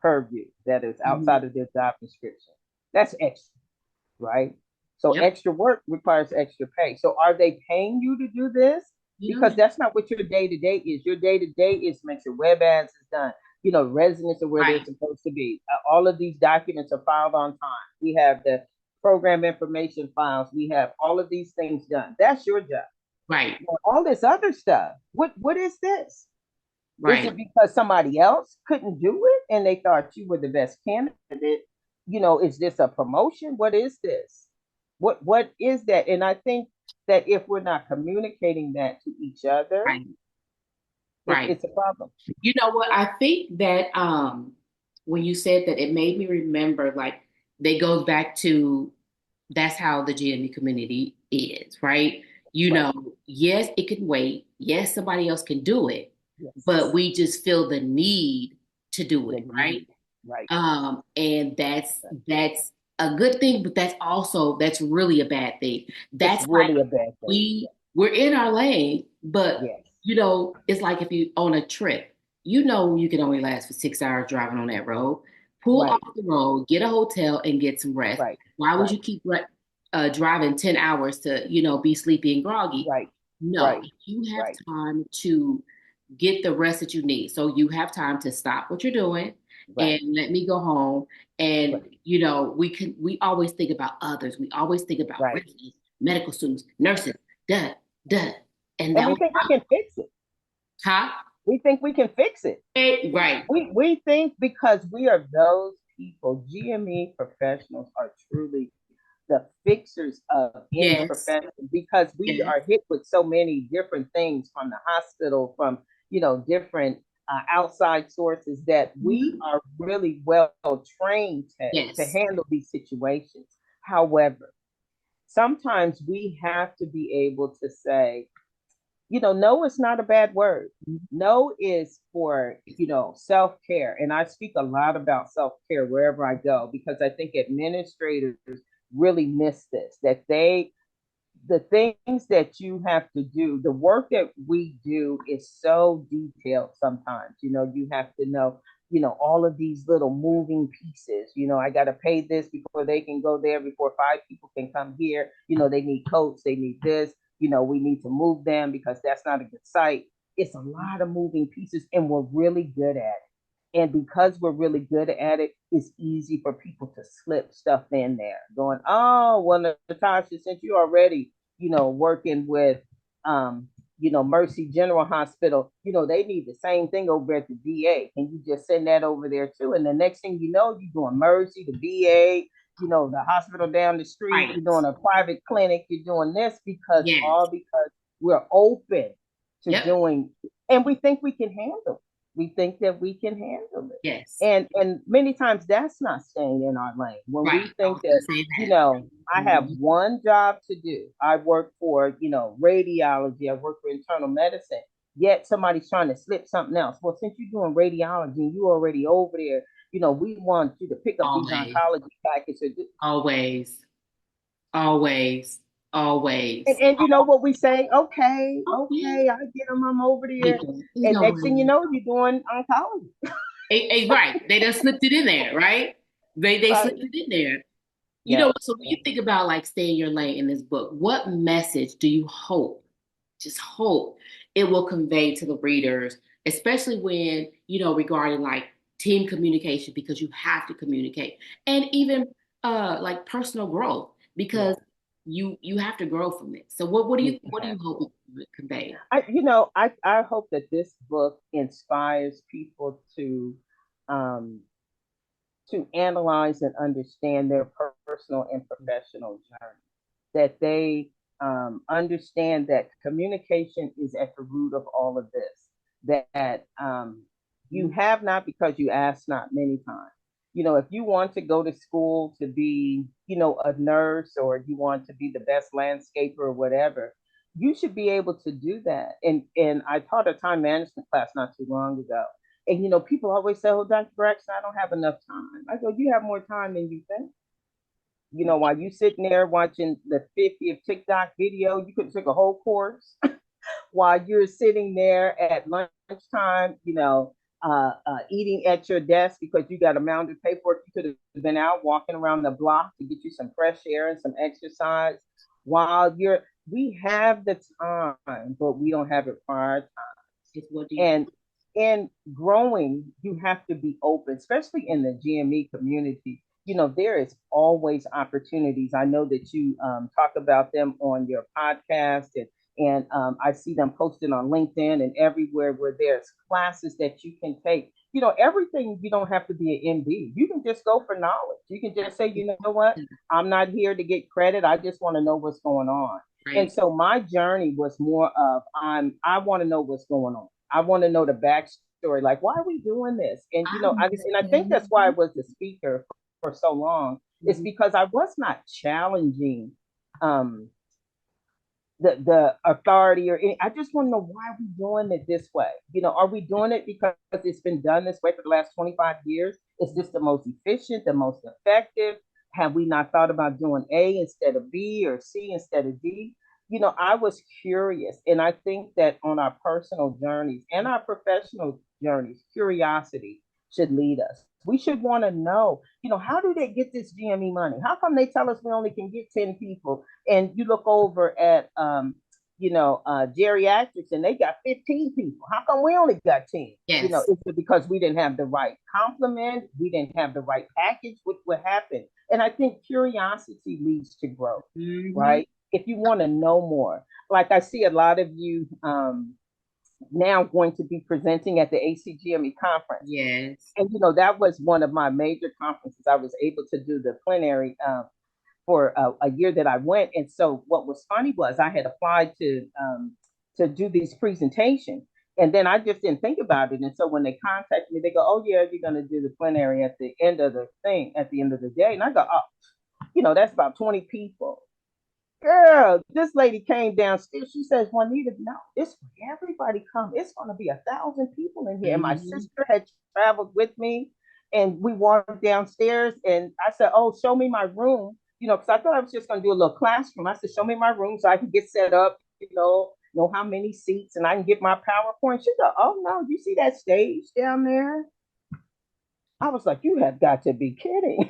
purview, that is Mhm. outside of their job description, that's extra, right? So Yep. extra work requires extra pay. So are they paying you to do this? Because that's not what your day to day is. Your day to day is make sure web ads is done. Residents are where they're Right. supposed to be. All of these documents are filed on time. We have the program information files. We have all of these things done. That's your job. Right. Well, all this other stuff. What is this? Is Right. it because somebody else couldn't do it and they thought you were the best candidate? Is this a promotion? What is this? What is that? And I think that if we're not communicating that to each other, Right. Right. it's a problem. You know what? I think that when you said that, it made me remember, like, they goes back to that's how the GME community is, right? You Right. know, yes, it can wait. Yes, somebody else can do it, Yes. but we just feel the need to do The it, right? need. Right. And that's Right. that's a good thing, but that's really a bad thing. It's That's like really a bad thing. we're in our lane, but Yes. it's like if you on a trip, you can only last for 6 hours driving on that road. Pull off Right. the road, get a hotel, and get some rest. Right. Why would Right. you keep driving 10 hours to, be sleepy and groggy? Right. No, Right. you have Right. time to get the rest that you need. So you have time to stop what you're doing and Right. let me go home. And Right. we always think about others. We always think about Right. residents, medical students, nurses, duh, duh. And And that we was think we can fix it. huh? We think we can fix it. Right. We think because we are those people, GME professionals are truly the fixers of any Yes. profession because we Yes. are hit with so many different things from the hospital, from different outside sources that we Mhm. are really well trained to Yes. handle these situations. However, sometimes we have to be able to say, no is not a bad word. No is for, self care. And I speak a lot about self care wherever I go because I think administrators really miss this, that the things that you have to do, the work that we do is so detailed sometimes. You have to know, all of these little moving pieces. I got to pay this before they can go there, before five people can come here. They need coats, they need this, we need to move them because that's not a good site. It's a lot of moving pieces, and we're really good at it. And because we're really good at it, it's easy for people to slip stuff in there, going, oh, well, Natasha, since you already, working with, Mercy General Hospital, they need the same thing over at the VA. Can you just send that over there too? And the next thing you know, you're doing Mercy, the VA, the hospital down the street, Right. you're doing a private clinic, you're doing this Yes. because we're open to Yep. doing, and we think we can handle it. We think that we can handle it. Yes. And many times that's not staying in our lane. When Right. we I think was gonna that, say that. I have Mhm. one job to do. I work for, radiology, I work for internal medicine. Yet somebody's trying to slip something else. Well, since you're doing radiology and you already over there, we want you to pick up these Always. oncology packages. Always. Always. And, Always. and you know what we say? Okay, Oh, yeah. okay, I get them. I'm over there. You And know next what? thing you know, you're doing oncology. Right. They just slipped it in there, right? They Right. slipped it in there. Yeah. So when you think about like stay in your lane in this book, what message do you hope, just hope it will convey to the readers, especially when, regarding like team communication, because you have to communicate, and even like personal growth, Yeah. because you have to grow from it. So what do you Have hope it convey? I hope that this book inspires people um, to analyze and understand their personal and professional journey. That they understand that communication is at the root of all of this. That you have not because you ask not many times. If you want to go to school to be, a nurse, or you want to be the best landscaper or whatever, you should be able to do that. And I taught a time management class not too long ago. And people always say, "Oh, Dr. Braxton, I don't have enough time." I go, "You have more time than you think." While you sitting there watching the 50th TikTok video, you could take a whole course while you're sitting there at lunchtime, eating at your desk because you got a mountain of paperwork. You could have been out walking around the block to get you some fresh air and some exercise we have the time, but we don't have it prioritized. Is what do you And in growing, you have to be open, especially in the GME community. There is always opportunities. I know that you talk about them on your podcast, and I see them posted on LinkedIn and everywhere where there's classes that you can take. Everything, you don't have to be an MD. You can just go for knowledge. You can just say, you know what, I'm not here to get credit. I just want to know what's going on. And right? so my journey was more of I want to know what's going on. I want to know the backstory. Like, why are we doing this? And I I think that's why I understand. was the speaker for so long. It's Mhm. because I was not challenging um, the authority or any. I just want to know why we're doing it this way. Are we doing it because it's been done this way for the last 25 years? Is this the most efficient, the most effective? Have we not thought about doing A instead of B or C instead of D? I was curious, and I think that on our personal journeys and our professional journeys, curiosity should lead us. We should want to know, how do they get this GME money? How come they tell us we only can get 10 people? And you look over at geriatrics and they got 15 people. How come we only got 10? Yes. It's because we didn't have the right complement, we didn't have the right package, which would happen. And I think curiosity leads to growth, Mm-hmm. right? If you want to know more, like I see a lot of you now going to be presenting at the ACGME conference. Yes. And that was one of my major conferences. I was able to do the plenary for a year that I went. And so what was funny was I had applied to do these presentations. And then I just didn't think about it. And so when they contacted me, they go, "Oh yeah, you're going to do the plenary at the end of the thing, at the end of the day." And I go, "Oh, that's about 20 people." Girl, this lady came downstairs. She says, "Juanita, no, it's for everybody come. It's going to be 1,000 people in here." And my Mm-hmm. sister had traveled with me, and we walked downstairs. And I said, "Oh, show me my room," because I thought I was just going to do a little classroom. I said, "Show me my room so I can get set up, know how many seats, and I can get my PowerPoint." She said, "Oh no, you see that stage down there?" I was like, "You have got to be kidding."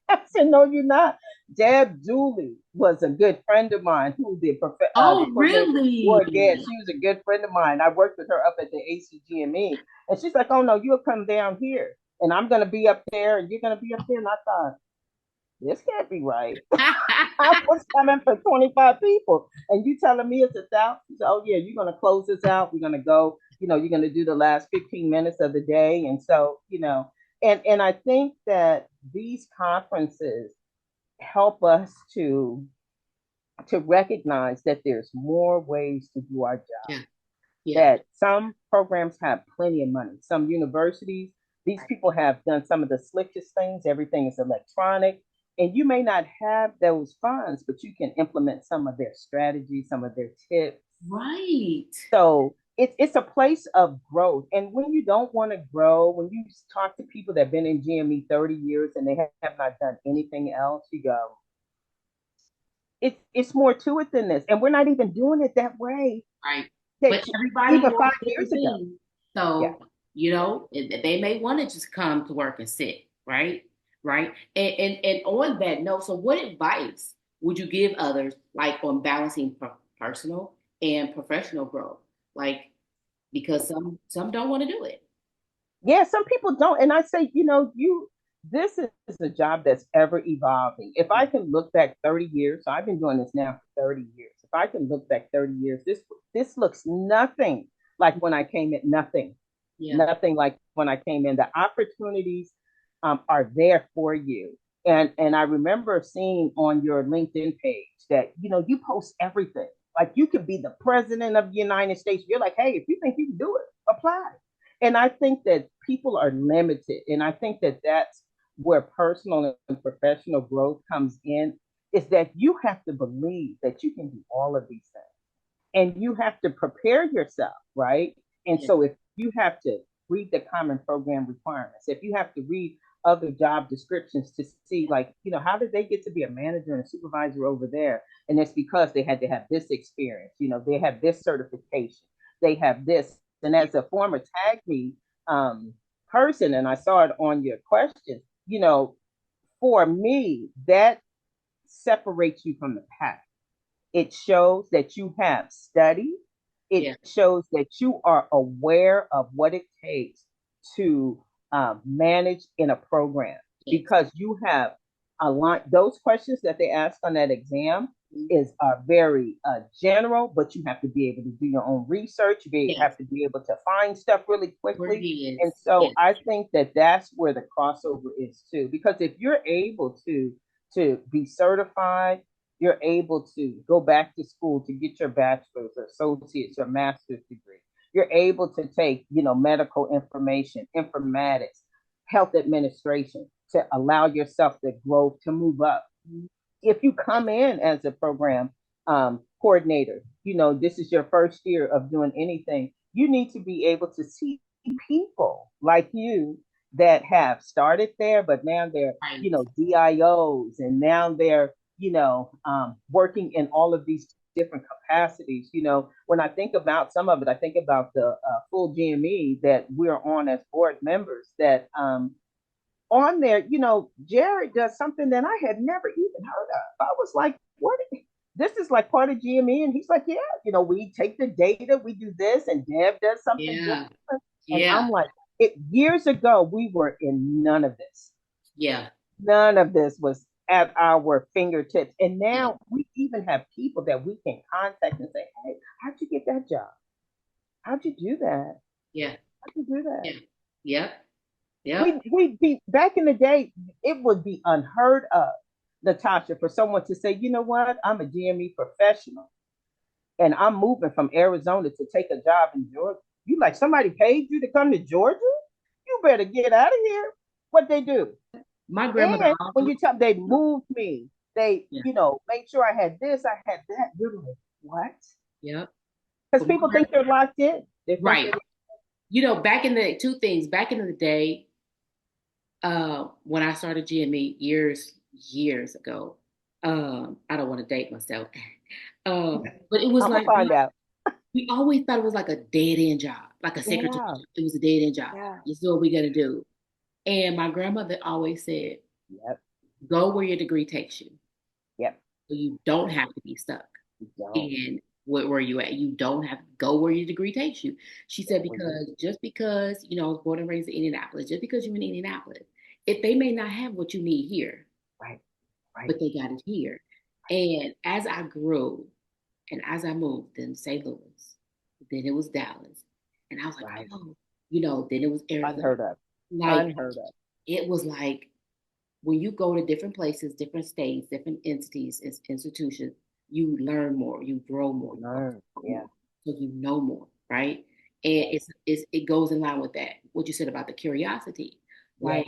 I said, "No, you're not." Deb Dooley was a good friend of mine who did the Oh, coordinator really? board. Yeah, she was a good friend of mine. I worked with her up at the ACGME. And she's like, "Oh, no, you'll come down here. And I'm going to be up there and you're going to be up there." And I thought, this can't be right. I was coming for 25 people. And you telling me it's 1,000? She said, "Oh, yeah, you're going to close this out. We're going to go, you're going to do the last 15 minutes of the day." And so, and I think that these conferences help us to recognize that there's more ways to do our job. Yeah. Yeah. That some programs have plenty of money. Some universities, these people have done some of the slickest things. Everything is electronic. And you may not have those funds, but you can implement some of their strategies, some of their tips. Right. So it's a place of growth. And when you don't want to grow, when you talk to people that have been in GME 30 years and they have not done anything else, you go, it's more to it than this. And we're not even doing it that way Right. that But everybody even doing 5 years different ago. things. Yeah. So, they may want to just come to work and sit, right? Right. And on that note, so what advice would you give others like on balancing personal and professional growth? Like, because some don't want to do it. Yeah, some people don't. And I say, this is a job that's ever evolving. If I can look back 30 years, so I've been doing this now for 30 years. If I can look back 30 years, this looks nothing like when I came in, nothing. Yeah. Nothing like when I came in. The opportunities are there for you. And I remember seeing on your LinkedIn page that you post everything. Like you could be the president of the United States. You're like, "Hey, if you think you can do it, apply." And I think that people are limited, and I think that that's where personal and professional growth comes in. Is that you have to believe that you can do all of these things and you have to prepare yourself, right? And Yeah. so if you have to read the common program requirements, if you have to read other job descriptions to see, like, how did they get to be a manager and a supervisor over there? And it's because they had to have this experience, they have this certification, they have this. And Yeah. as a former tag me person, and I saw it on your question, for me, that separates you from the pack. It shows that you have studied. It Yeah. shows that you are aware of what it takes to manage in a program Yes. because you have aligned those questions that they ask on that exam is very general, but you have to be able to do your own research. Yes. Have to be able to find stuff really Where quickly. he And is. so Yes. I think that that's where the crossover is too, because if you're able to be certified, you're able to go back to school to get your bachelor's or associate's or master's degree. You're able to take, medical information, informatics, health administration to allow yourself to grow, to move up. If you come in as a program coordinator, this is your first year of doing anything. You need to be able to see people like you that have started there, but now they're, Right. DIOs, and now they're, working in all of these different capacities. When I think about some of it, I think about the full GME that we're on as board members. That on there, Jared does something that I had never even heard of. I was like, what? This is like part of GME. And he's like, yeah, we take the data, we do this, and Deb does something Yeah. different. And Yeah. I'm like, years ago, we were in none of this. Yeah. None of this was at our fingertips. And Yeah. now we even have people that we can contact and say, hey, how'd you get that job? How'd you do that? Yeah. How'd you do that? Yeah. Yep. Yep. We be back in the day, it would be unheard of, Natasha, for someone to say, you know what, I'm a GME professional and I'm moving from Arizona to take a job in Georgia. You like somebody paid you to come to Georgia? You better get out of here. What they do? My grandmother And when also. you tell they moved me, they, Yeah. made sure I had this, I had that. You're like, what? Yep. Because But my people think they're locked in. They think right. they're Back in the two things, back in the day, when I started GME years ago, I don't want to date myself. But it was I'm gonna like find out. we always thought it was like a dead end job, like a secretary Yeah, job. It was a dead end job. yeah, This is what we're gonna do. And my grandmother always said, yep, go where your degree takes you. yep. So you don't have to be stuck You don't. in where you at. You don't have to go where your degree takes you. She said, When you because just because, I was born and raised in Indianapolis, just because you're in Indianapolis, if they may not have what you need here, right, right, but they got it here. And as I grew and as I moved, then St. Louis, then it was Dallas. And I was like, right. oh, then it was Arizona. Unheard of. Like Unheard of. it was like when you go to different places, different states, different entities, institutions, you learn more, you grow more, you Learn. Yeah. more, so you know more, right? And Yes. it goes in line with that. What you said about the curiosity, Yes. like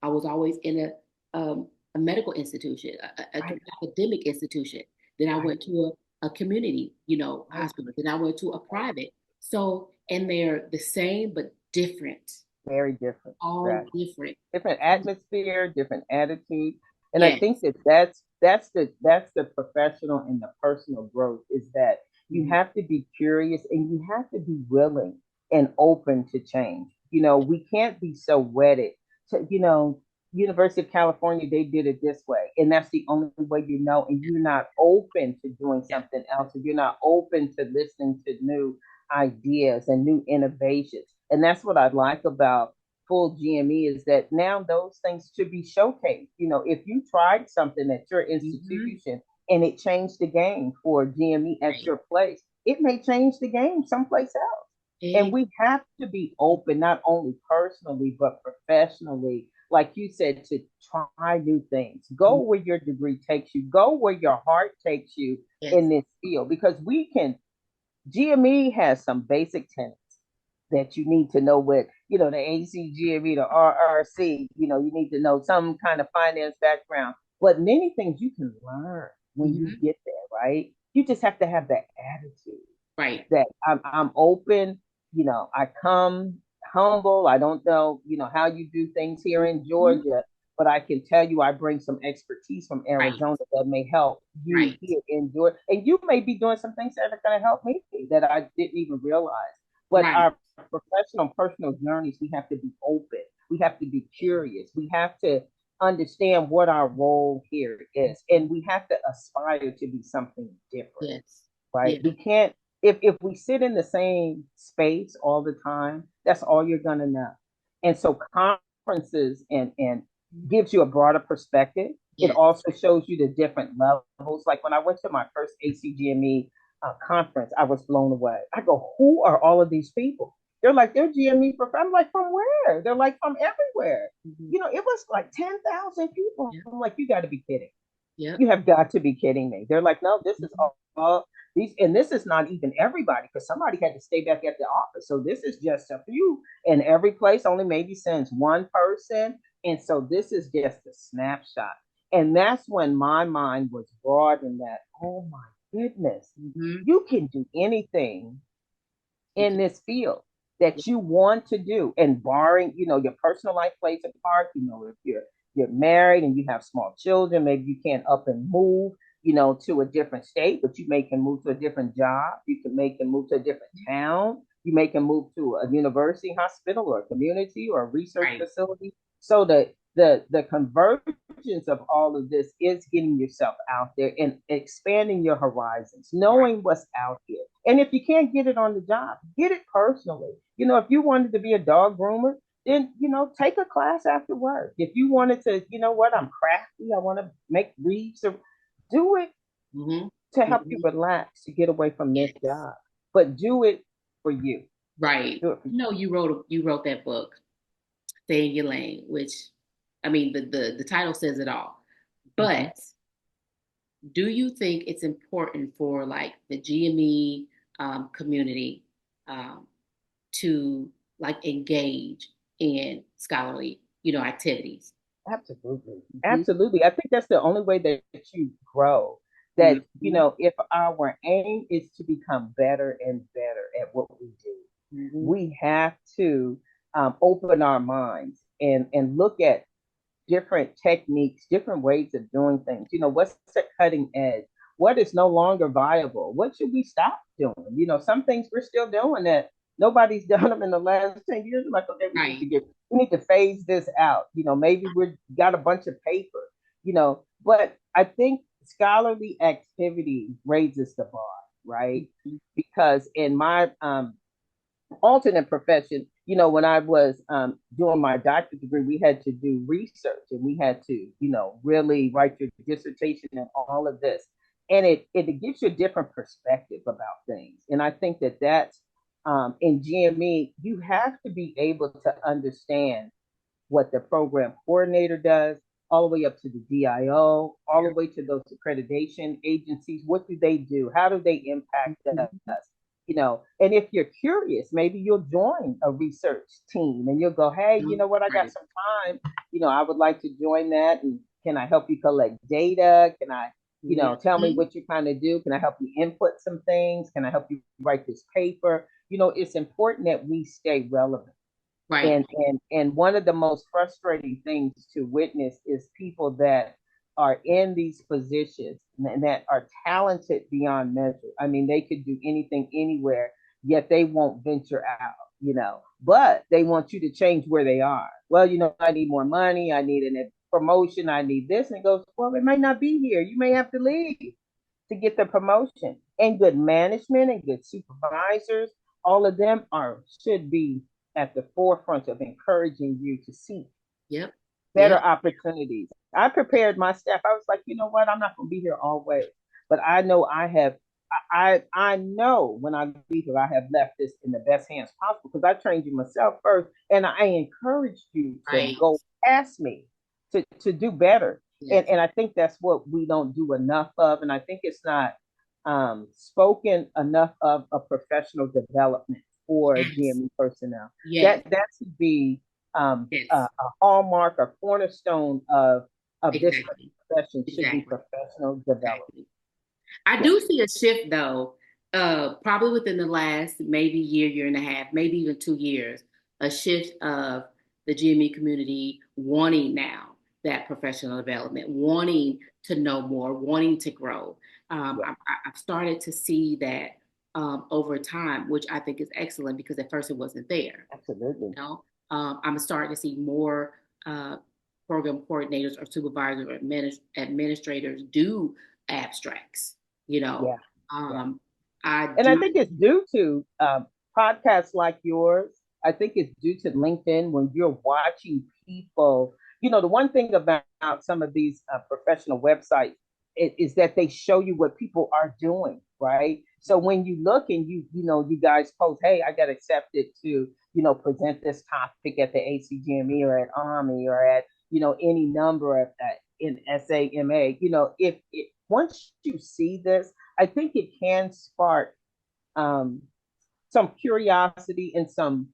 I was always in a medical institution, a Right. academic institution. Then I Right. went to a community, Right. hospital. Then I went to a private. So, and they're the same but different, Very different. all Right. different. Different atmosphere, different attitude. And I think Yes. that that's the professional and the personal growth, is that you Mhm. have to be curious and you have to be willing and open to change. We can't be so wedded to, University of California, they did it this way, and that's the only way, and you're not open to doing Yeah. something else, and you're not open to listening to new ideas and new innovations. And that's what I like about full GME, is that now those things should be showcased. If you tried something at your Hmm. institution and it changed the game for GME at Right. your place, it may change the game someplace else. And Exactly. we have to be open, not only personally, but professionally, like you said, to try new things. Go where your degree takes you, go where your heart takes you in Yes. this field, because GME has some basic tenets that you need to know with, the ACGME, the RRC, you need to know some kind of finance background. But many things you can learn when you Hmm. get there, right? You just have to have that attitude Right. that I'm open, I come humble. I don't know, how you do things here in Mhm. Georgia, but I can tell you I bring some expertise from Right. Arizona that may help you Right. here in Georgia. And you may be doing some things that are going to help me that I didn't even realize. But Right. our professional personal journeys, we have to be open. We have to be curious. We have to understand what our role here is. And we have to aspire to be something different, Yes. right? Yeah. We can't, if we sit in the same space all the time, that's all you're gonna know. And so conferences and gives you a broader perspective. It Yes. also shows you the different levels. Like when I went to my first ACGME conference, I was blown away. I go, who are all of these people? They're like, they're GME professors. I'm like, from where? They're like, from everywhere. Hmm. It was like 10,000 people. Yeah. I'm like, you got to be kidding. Yep. You have got to be kidding me. They're like, no, this is Mhm. all these, and this is not even everybody, because somebody had to stay back at the office. So this is just a few, and every place only maybe sends one person. And so this is just a snapshot. And that's when my mind was broadened that, oh my goodness, Mm-hmm. you can do anything You in can, this field yeah, that you want to do, and barring, your personal life plays a part. If you're married and you have small children, maybe you can't up and move, to a different state, but you may can move to a different job. You can make and move to a different town. You may can move to a university, hospital, or a community, or a research right, facility. So the convergence of all of this is getting yourself out there and expanding your horizons, right. knowing what's out here. And if you can't get it on the job, get it personally. If you wanted to be a dog groomer, then take a class after work. If you wanted to, what, I'm crafty, I want to make wreaths, or do it Mm-hmm. to help you Mm-hmm. relax, to get away from this Yes, job. But do it for you. right. Do it for you. You wrote that book, Stay in Your Lane, which, I mean, the title says it all. Mm-hmm. But do you think it's important for like the GME community um, to like engage in scholarly, activities? Absolutely. Mm-hmm. Absolutely. I think that's the only way that you grow. That, Mm-hmm. if our aim is to become better and better at what we do, Mm-hmm. we have to open our minds and look at different techniques, different ways of doing things. What's the cutting edge? What is no longer viable? What should we stop doing? Some things we're still doing that nobody's done them in the last 10 years. I'm like, okay, Right. we need to phase this out. Maybe we've got a bunch of paper, but I think scholarly activity raises the bar, right? Mm-hmm. Because in my alternate profession, when I was doing my doctorate degree, we had to do research and we had to, really write your dissertation and all of this. And it gives you a different perspective about things. And I think that's in GME, you have to be able to understand what the program coordinator does, all the way up to the DIO, all the way to those accreditation agencies. What do they do? How do they impact Mm-hmm. us? And if you're curious, maybe you'll join a research team and you'll go, hey, you know what, I got Right. some time. I would like to join that. And can I help you collect data? Can I, tell me Mm-hmm. what you kind of do? Can I help you input some things? Can I help you write this paper? It's important that we stay relevant. Right. And one of the most frustrating things to witness is people that are in these positions and that are talented beyond measure. I mean, they could do anything anywhere, yet they won't venture out, but they want you to change where they are. Well, I need more money, I need a promotion, I need this. And it goes, well, it might not be here, you may have to leave to get the promotion. And good management and good supervisors, all of them should be at the forefront of encouraging you to seek Yep. better Yep. opportunities. I prepared my staff. I was like, you know what? I'm not going to be here always, but I know I have. I know when I leave here, I have left this in the best hands possible because I trained you myself first, and I encouraged you to Right. go past me to do better. And Yes. and I think that's what we don't do enough of, and I think it's not spoken enough of a professional development for Yes. GME personnel. Yes. That should be Yes. a hallmark, a cornerstone of this Exactly. profession should be Exactly. professional development. Exactly. I Yeah, do see a shift though, probably within the last maybe year and a half, maybe even 2 years, a shift of the GME community wanting now that professional development, wanting to know more, wanting to grow. yeah, I've started to see that over time, which I think is excellent because at first it wasn't there. absolutely. I'm starting to see more program coordinators or supervisors or administrators do abstracts. You know, Yeah, yeah. um, I And I do. think it's due to podcasts like yours. I think it's due to LinkedIn when you're watching people. The one thing about some of these professional websites is that they show you what people are doing, right? So when you look and you guys post, hey, I got accepted to, present this topic at the ACGME or at Army or at, any number of in SAMA, if it once you see this, I think it can spark um, some curiosity and some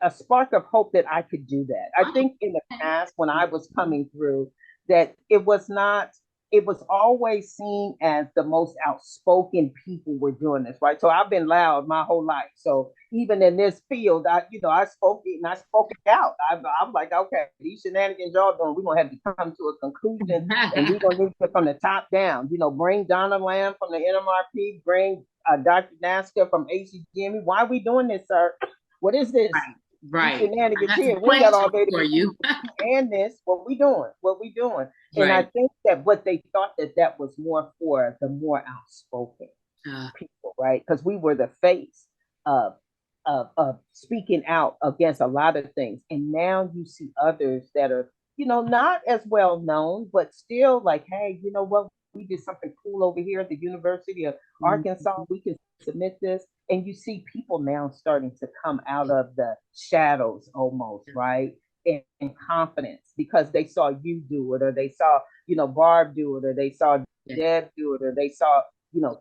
a spark of hope that I could do that. I Oh, think in the okay. past when I was coming through, that it was not. it was always seen as the most outspoken people were doing this, right? So I've been loud my whole life. So even in this field, I spoke it and I spoke it out. I'm like, okay, these shenanigans y'all doing, we're gonna have to come to a conclusion, and we're gonna do it from the top down. Bring Donna Lamb from the NMRP, bring Dr. Naska from ACGME. Why are we doing this, sir? What is this? Right, These right. I shenanigans got some here. We got all questions day to for be you. and this. What we doing? What we doing? And I Right. think that what they thought that was more for the more outspoken Uh, people, right? Because we were the face of, of speaking out against a lot of things. And now you see others that are, not as well known, but still like, hey, you know what? We did something cool over here at the University of Arkansas. mhm. We can submit this. And you see people now starting to come out of the shadows almost, right? In confidence because they saw you do it, or they saw, Barb do it, or they saw Yes. Deb do it, or they saw,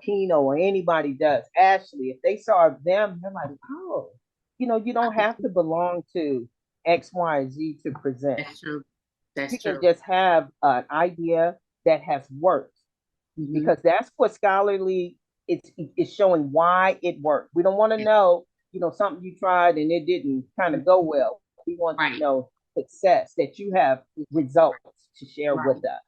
Keno, or anybody does. Ashley, if they saw them, they're like, oh, you don't have to belong to X, Y, Z to present. That's true. That's You can true. just have an idea that has worked Hmm. because that's what scholarly it's showing why it worked. We don't want to know, something you tried and it didn't kind of go well. We want to Right. know success, that you have results to share with Right. us.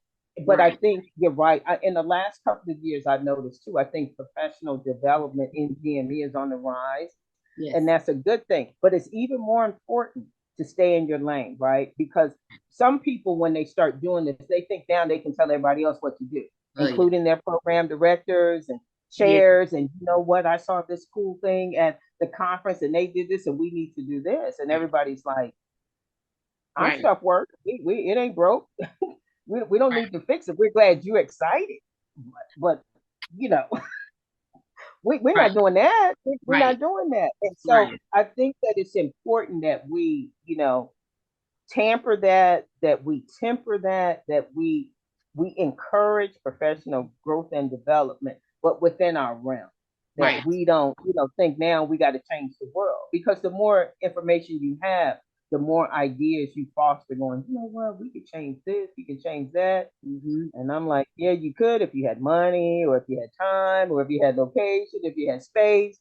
But I Right. think you're right. In the last couple of years, I've noticed too, I think professional development in GME is on the rise, and Yes. that's a good thing. But it's even more important to stay in your lane, right? Because some people, when they start doing this, they think now they can tell everybody else what to do, Oh yeah. including their program directors and Yeah. chairs. And you know what? I saw this cool thing at the conference, and they did this, and we need to do this. And Right. everybody's like, "Our Right. stuff works. It ain't broke. We don't Right. need to fix it. We're glad you're excited, but you know." We're Right. not doing that. We're Right. not doing that. And so Right. I think that it's important that we, tamper that, that we temper that, that we encourage professional growth and development, but within our realm. That Right. we don't, think now we got to change the world. Because the more information you have, the more ideas you foster going, you know what, we could change this, we can change that. Hmm. And I'm like, yeah, you could if you had money, or if you had time, or if you had location, if you had space,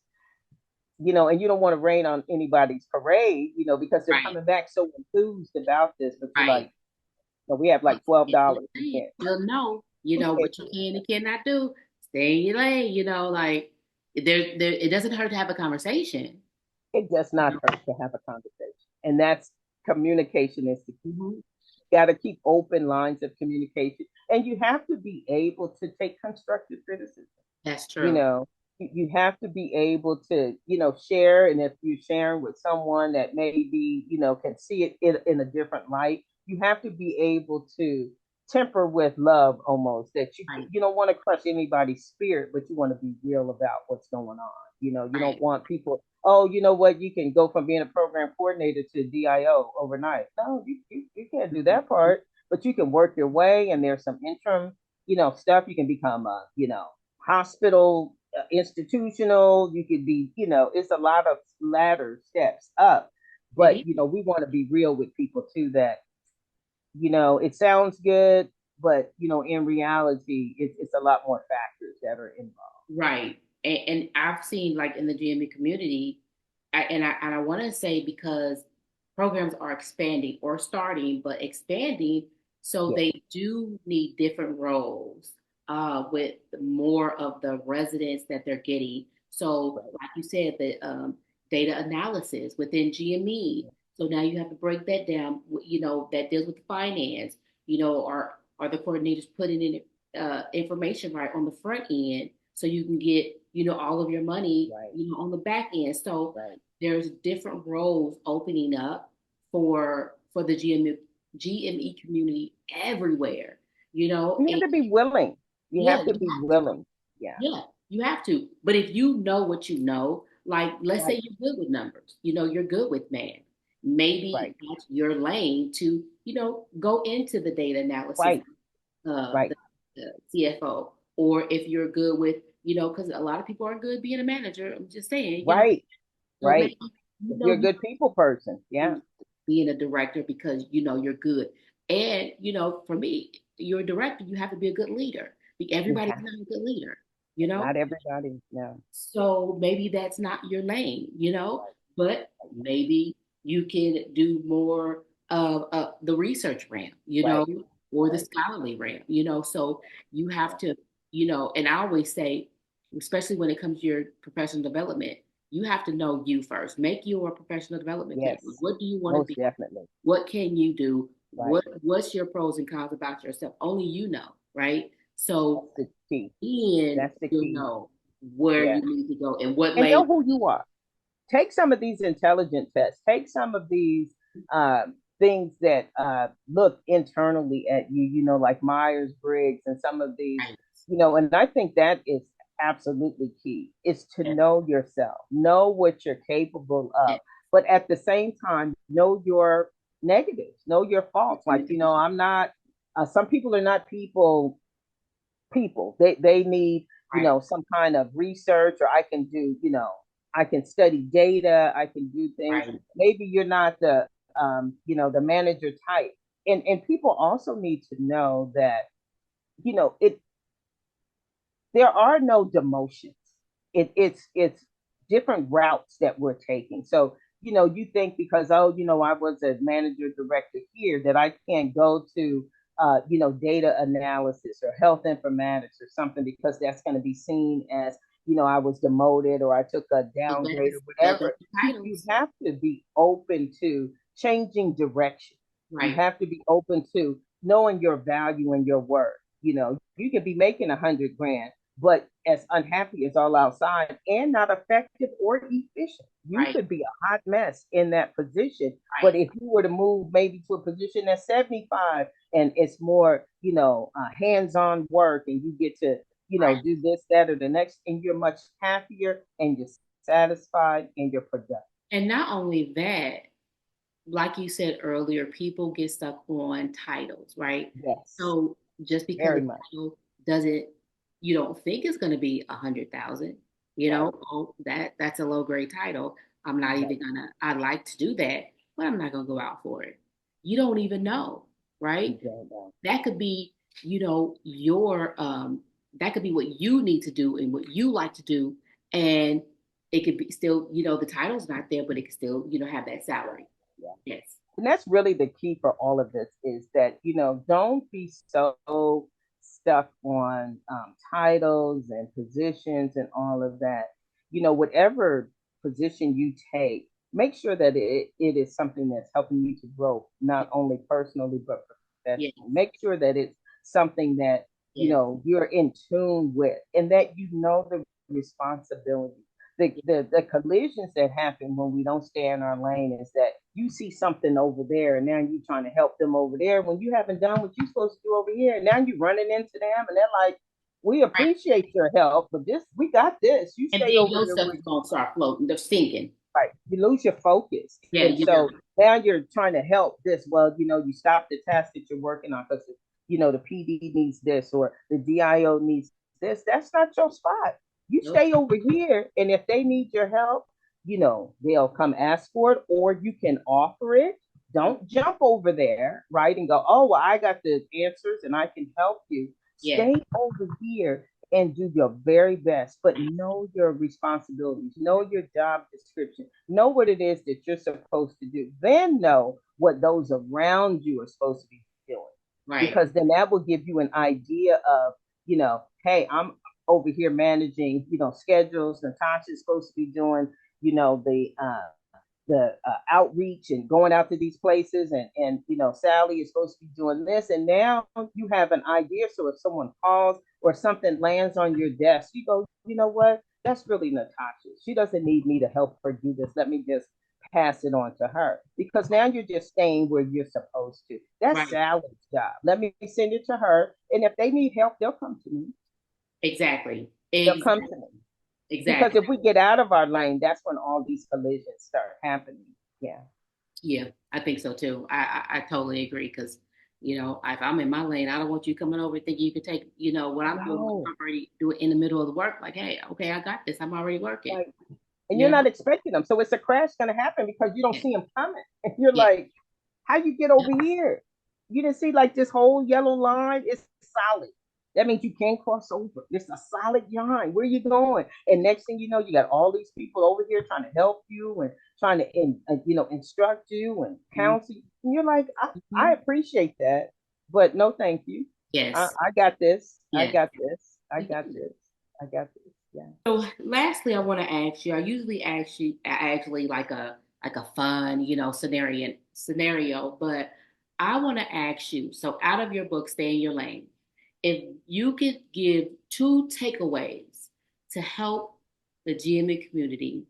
and you don't want to rain on anybody's parade, because they're Right. coming back so enthused about this. But you're like, Right. we have Well, like $12. We can't, you'll know, we can't what you do can and cannot do. Stay in your lane, like there it doesn't hurt to have a conversation. it. It does not hurt to have a conversation. And that's communication is the key. Mhm. You got to keep open lines of communication. And you have to be able to take constructive criticism. That's you true. know you have to be able to share, and if you're sharing with someone that maybe can see it in a different light, you have to be able to temper with love, almost, that you Right. you don't want to crush anybody's spirit, but you want to be real about what's going on. You don't Right. want people, oh, you know what, you can go from being a program coordinator to DIO overnight. No, you can't do that part, but you can work your way, and there's some interim stuff. You can become a hospital, institutional. You could be, it's a lot of ladder steps up. It But, is. we want to be real with people too, that, it sounds good, but, in reality, it's a lot more factors that are involved. Right. And I've seen like in the GME community, and I want to say because programs are expanding or starting, but expanding, so Yeah, they do need different roles with more of the residents that they're getting. So, right. like you said, the data analysis within GME. So now you have to break that down. That deals with finance. Are the coordinators putting in information right on the front end so you can get all of your money Right, on the back end. So right. there's different roles opening up for the GME community everywhere. You have And to be willing. You yeah, have to you be have to. willing. Yeah, Yeah, you have to. But if you know what you know, like let's say right, you're good with numbers, you're good with math. Maybe right, that's your lane to, go into the data analysis, right, right, the CFO. Or if you're good with, because a lot of people are good being a manager. I'm just saying, right, so maybe right. If you're a you good people person, yeah, being a director because you're good. And for me, you're a director, you have to be a good leader. You Everybody's have not a good leader, you know? not everybody. No. So maybe that's not your lane, Right. but maybe you can do more of the research ramp, Right. or the Right. scholarly ramp, So you have Yeah. to, and I always say, especially when it comes to your professional development, you have to know you first. Make your professional development plan. Yes. What do you want to Most be? definitely. What can you do? Right. What's your pros and cons about yourself? Only you know, right? So That's the key. then That's the you'll key. know where Yeah. you need to go and what And lane. know who you are. Take some of these intelligent tests. Take some of these things that look internally at you, like Myers Briggs and some of these, Right. and I think that is absolutely key is to Yes. know yourself, know what you're capable of, Yes. but at the same time, know your negatives, know your Your faults. Like, limitations. I'm not, some people are not people. They need, Right. some kind of research, or I can do, I can study data, I can do things. Right. Maybe you're not the the manager type. And people also need to know that, it there are no demotions. It's different routes that we're taking. So, you think because, oh, I was a manager director here, that I can't go to data analysis or health informatics or something, because that's going to be seen as, I was demoted or I took a downgrade or Those are whatever. the You titles. have to be open to changing direction. You Right. have to be open to knowing your value and your worth. You could be making 100 grand, but as unhappy as all outside and not effective or efficient. You Right. could be a hot mess in that position. But Right. if you were to move maybe to a position that's 75 and it's more, hands on work, and you get to, Right. do this, that, or the next, and you're much happier and you're satisfied and you're productive. And not only that, like you said earlier, people get stuck on titles, right? Yes, So just because very a much. title doesn't, you don't think it's going to be 100,000, Right, oh, that's a low grade title. I'm not right. even gonna. I'd like to do that, but I'm not gonna go out for it. You don't even know, You right? don't know. That could be, your that could be what you need to do and what you like to do, and it could be still, the title's not there, but it could still, have that Yeah, salary. yeah. Yes. And that's really the key for all of this, is that, don't be so stuck on titles and positions and all of that. Whatever position you take, make sure that it is something that's helping you to grow, not only personally but Yes. professionally. Make sure that it's something that Yes. you're in tune with, and that the responsibility. The collisions that happen when we don't stay in our lane is that you see something over there, and now you're trying to help them over there when you haven't done what you're supposed to do over here, and now you're running into them, and they're like, we Right. appreciate your help, but we got this, you And stay then over your here stuff where is you gonna start floating. They're sinking. right. You lose your focus. Yeah, And you do. so now you're trying to help this. Well, you stop the task that you're working on because, the PD needs this or the DIO needs this. That's not your spot. You Nope. stay over here. And if they need your help, they'll come ask for it, or you can offer it. Don't jump over there, right? And go, oh, well, I got the answers and I can help you. Yeah. Stay over here and do your very best, but know your responsibilities, know your job description, know what it is that you're supposed to do, then know what those around you are supposed to be doing. Right. Because then that will give you an idea of, hey, I'm over here managing, schedules. Natasha's supposed to be doing, the outreach and going out to these places, and Sally is supposed to be doing this, and now you have an idea. So if someone calls or something lands on your desk, you go, you know what, that's really Natasha, she doesn't need me to help her do this, let me just pass it on to her, because now you're just staying where you're supposed to. That's Right. Sally's job, let me send it to her, and if they need help, they'll come to me. Exactly. They'll come Exactly. to me. Because Exactly. if we get out of our lane, that's when all these collisions start happening. Yeah. Yeah, I think so too. I totally agree because, if I'm in my lane, I don't want you coming over thinking you can take, what I'm doing. No. I'm already do it in the middle of the work. Like, hey, okay, I got this. I'm already working. Like, and You you're know? not expecting them. So it's a crash going to happen because you don't Yeah. see them coming. And you're Yeah. like, how you get over here? You didn't see like this whole yellow line? It's solid. That means you can't cross over. It's a solid line. Where are you going? And next thing you know, you got all these people over here trying to help you and trying to, instruct you and counsel you. And you're like, I Mm-hmm. appreciate that, but no, thank you. Yes. I got this. I Yes. got this. I got this. I got this. Yeah. So lastly, I want to ask you, I usually ask you actually like a fun, scenario, but I want to ask you, so out of your book, Stay in Your Lane, if you could give two takeaways to help the GME community,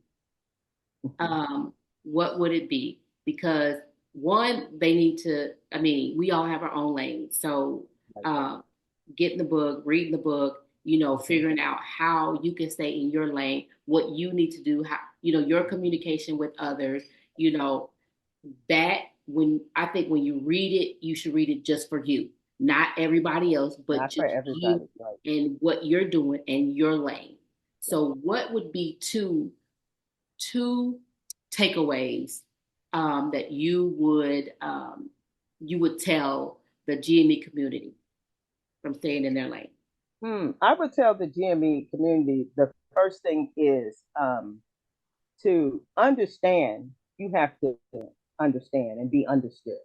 um, what would it be? Because one, they need to, I mean, we all have our own lane. So um, getting the book, reading the book, figuring out how you can stay in your lane, what you need to do, how, your communication with others, you know, that when I think when you read it, you should read it just for you, not everybody else, but Not for just you everybody. Right. and what you're doing in your lane. Yeah. So what would be two takeaways that you would tell the GME community from staying in their lane? I would tell the GME community the first thing is to understand, you have to understand and be understood,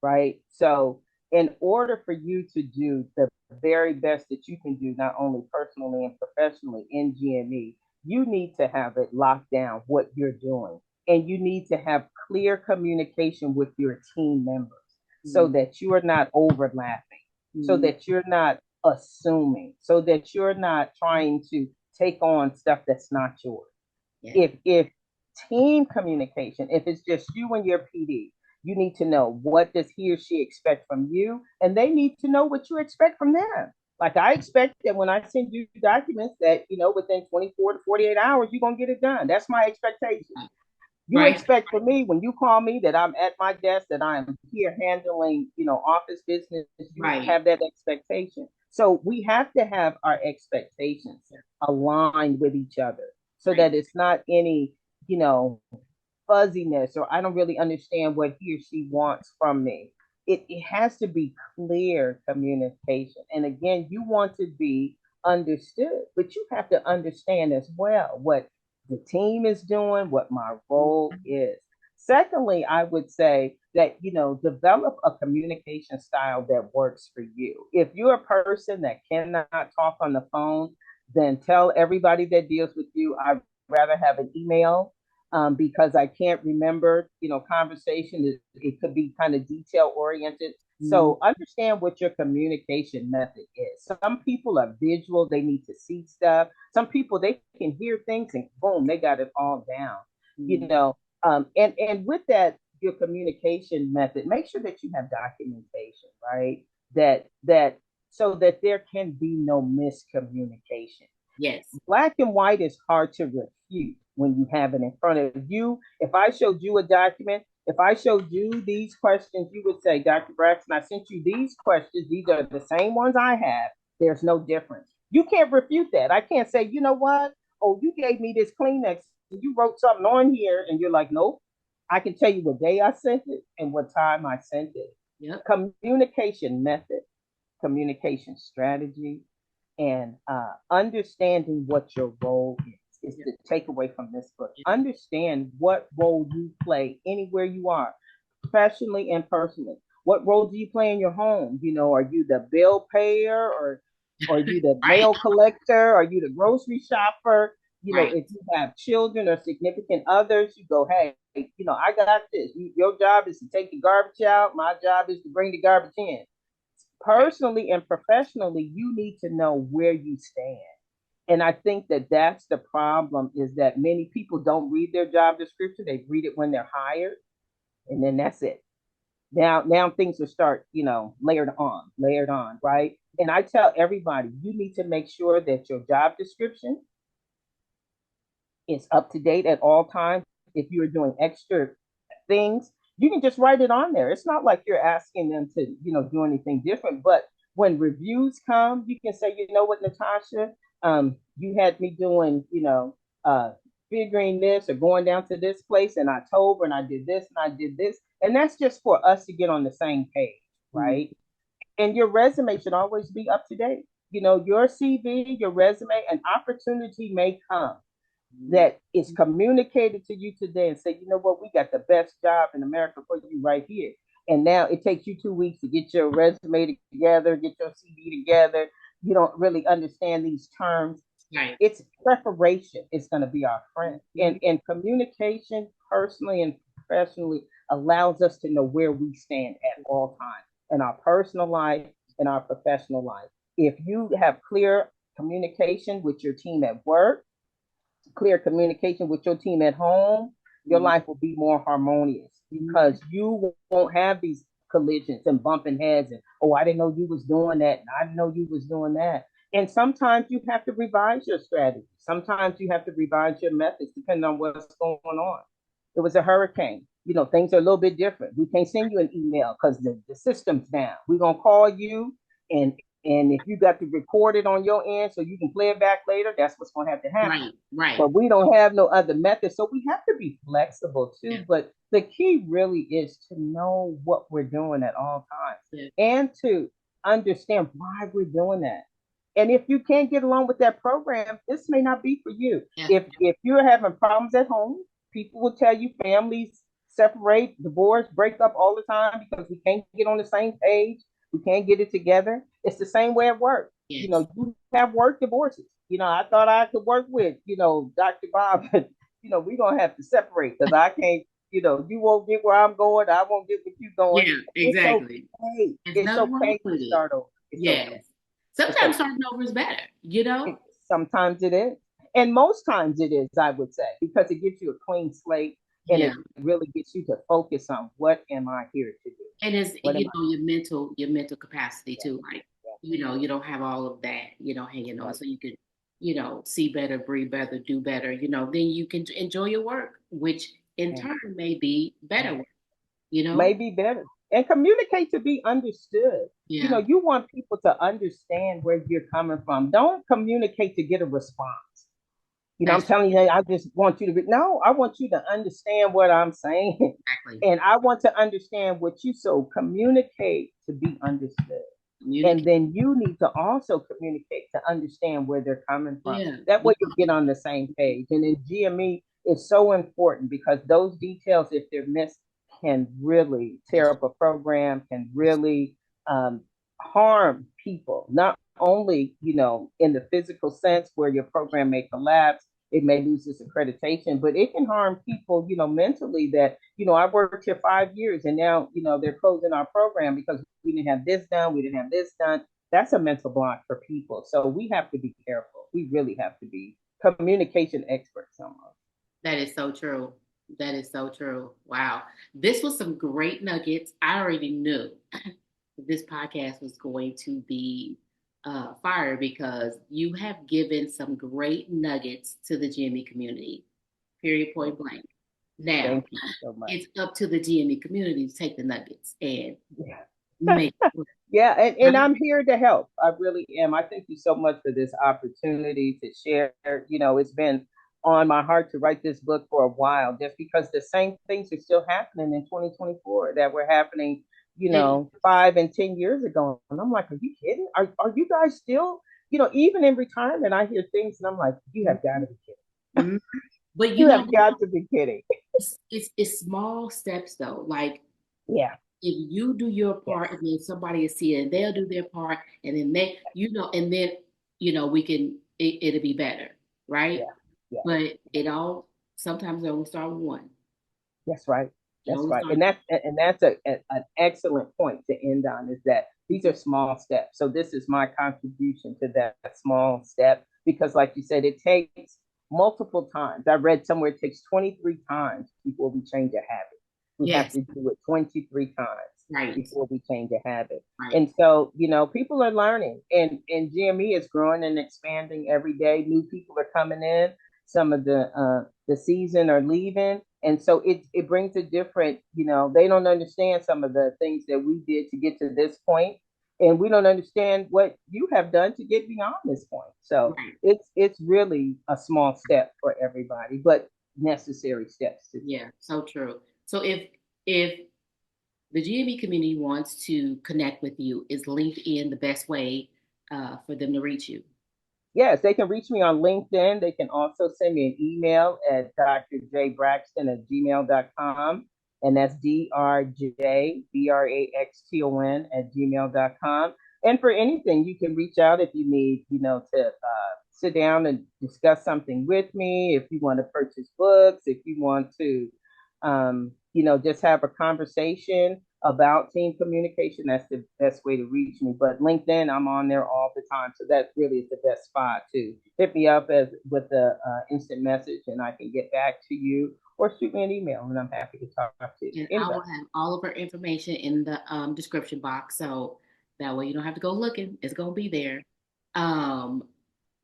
right? So, in order for you to do the very best that you can do, not only personally and professionally in GME, you need to have it locked down what you're doing. And you need to have clear communication with your team members so Mm-hmm. that you are not overlapping, so that you're not assuming, so that you're not trying to take on stuff that's not yours. Yeah. If team communication, if it's just you and your PD, you need to know what does he or she expect from you, and they need to know what you expect from them. Like I expect that when I send you documents that within 24 to 48 hours you're gonna get it done. That's my expectation. You Right. expect from me when you call me that I'm at my desk, that I am here handling, office business. You Right. have that expectation. So we have to have our expectations aligned with each other so Right. that it's not any, you know, fuzziness or I don't really understand what he or she wants from me. It has to be clear communication. And again, you want to be understood, but you have to understand as well what the team is doing, what my role is. Secondly, I would say that, develop a communication style that works for you. If you're a person that cannot talk on the phone, then tell everybody that deals with you, I'd rather have an email because I can't remember, conversation. It could be kind of detail oriented. Mm-hmm. So understand what your communication method is. Some people are visual, they need to see stuff. Some people, they can hear things and boom, they got it all down, you Mm-hmm. know. And with that, your communication method, make sure that you have documentation, right? That so that there can be no miscommunication. Yes. Black and white is hard to refute when you have it in front of you. If I showed you a document, if I showed you these questions, you would say, Dr. Braxton, I sent you these questions. These are the same ones I have. There's no difference. You can't refute that. I can't say, you know what? Oh, you gave me this Kleenex. You wrote something on here, and you're like, nope. I can tell you what day I sent it and what time I sent it. Yep. Communication method, communication strategy, and understanding what your role is Yep. the takeaway from this book. Yep. Understand what role you play anywhere you are, professionally and personally. What role do you play in your home? Are you the bill payer, or are you the Right. mail collector? Are you the grocery shopper? Right. If you have children or significant others, you go, hey, I got this. Your job is to take the garbage out. My job is to bring the garbage in. Right. Personally and professionally, you need to know where you stand. And I think that that's the problem, is that many people don't read their job description. They read it when they're hired, and then that's it. Now things will start, layered on, right? And I tell everybody, you need to make sure that your job description is up to date at all times. If you're doing extra things, you can just write it on there. It's not like you're asking them to, do anything different. But when reviews come, you can say, you know what, Natasha, you had me doing, figuring this or going down to this place in October, and I did this and I did this. And that's just for us to get on the same page. Mm-hmm. right? And your resume should always be up to date. You know, your CV, your resume, an opportunity may come that is communicated to you today and say, you know what, we got the best job in America for you right here. And now it takes you 2 weeks to get your resume together, get your CV together. You don't really understand these terms. Right. It's preparation. It's going to be our friend. Mm-hmm. And communication, personally and professionally, allows us to know where we stand at all times in our personal life, in our professional life. If you have clear communication with your team at work, clear communication with your team at home, your Mm-hmm. life will be more harmonious Mm-hmm. because you won't have these collisions and bumping heads and, oh, I didn't know you was doing that and I didn't know you was doing that. And sometimes you have to revise your strategy. Sometimes you have to revise your methods depending on what's going on. It was a hurricane. You know, things are a little bit different. We can't send you an email because the system's down. We're gonna call you and if you got to record it on your end so you can play it back later, that's what's gonna have to happen. Right. Right. But we don't have no other method. So we have to be flexible Yeah. too. But the key really is to know what we're doing at all times Yeah. and to understand why we're doing that. And if you can't get along with that program, this may not be for you. Yeah. If you're having problems at home, people will tell you families separate, divorce, break up all the time because we can't get on the same page. We can't get it together. It's the same way at work. You Yes. know, you have work divorces. You know, I thought I could work with, you know, Dr. Bob, but, you know, we're going to have to separate because I can't, you know, you won't get where I'm going. I won't get what you're going. Yeah. It's Exactly. okay. There's It's nothing wrong okay to with it. start over. It's okay. Yes. It's Sometimes okay. starting over is better, you know? Sometimes it is. And most times it is, I would say, because it gives you a clean slate and Yeah. it really gets you to focus on what am I here to do? And it's, What am your mental capacity I? too. Like, Yeah, you don't have all of that, hanging on. right. So you could, see better, breathe better, do better, then you can enjoy your work, which in Yeah. turn may be better work, you know? Maybe better. And communicate to be understood. You know, Yeah. you want people to understand where you're coming from. Don't communicate to get a response. You know, I'm That's telling you, I just want you to be, no, I want you to understand what I'm saying. exactly. And I want to understand what you so communicate to be understood. And Communicate. then you need to also communicate to understand where they're coming from. Yeah. That way you get on the same page. And in GME, it's so important because those details, if they're missed, can really tear up a program, can really harm people, not only, you know, in the physical sense where your program may collapse, it may lose its accreditation, but it can harm people, you know, mentally that, you know, I worked here 5 years and now, you know, they're closing our program because we didn't have this done, we didn't have this done. That's a mental block for people. So we have to be careful. We really have to be communication experts almost. That is so true. That is so true. Wow. This was some great nuggets. I already knew this podcast was going to be fire because you have given some great nuggets to the GME community, period, point blank. Now, Thank you so much. it's up to the GME community to take the nuggets and Yeah. make it work. Yeah, and Right? I'm here to help. I really am. I thank you so much for this opportunity to share. You know, it's been on my heart to write this book for a while, just because the same things are still happening in 2024 that were happening, you It, know, 5 and 10 years ago. And I'm like, are you kidding? Are you guys still, you know, even in retirement, I hear things and I'm like, you have got to be kidding. mhm. But You have got to be kidding. it's small steps though. Like Yeah, if you do your yeah, part and then somebody is see it and they'll do their part and then they, and then, we can, it'll be better, right? yeah, yeah. But it all, sometimes it only start with one. That's right. It That's only right. start. And that's an excellent point to end on is that these are small steps. So this is my contribution to that small step because like you said, it takes multiple times. I read somewhere it takes 23 times before we change a habit. We have Yes, to do it 23 times right, before we change a habit. right. And so, you know, people are learning and GME is growing and expanding every day. New people are coming in. Some of the season are leaving. And so it brings a different, you know, they don't understand some of the things that we did to get to this point, and we don't understand what you have done to get beyond this point. So Right. it's really a small step for everybody, but necessary steps to take. Yeah, so true. So if the GME community wants to connect with you, is LinkedIn the best way for them to reach you? Yes, they can reach me on LinkedIn. They can also send me an email at drjbraxton@gmail.com. And that's drjbraxton@gmail.com. And for anything, you can reach out if you need, to sit down and discuss something with me. If you want to purchase books, if you want to, just have a conversation about team communication, that's the best way to reach me. But LinkedIn, I'm on there all the time, so that really is the best spot to hit me up with the instant message, and I can get back to you, or shoot me an email, and I'm happy to talk to And I anybody. will have all of her information in the description box, so that way you don't have to go looking. It's gonna be there. Um,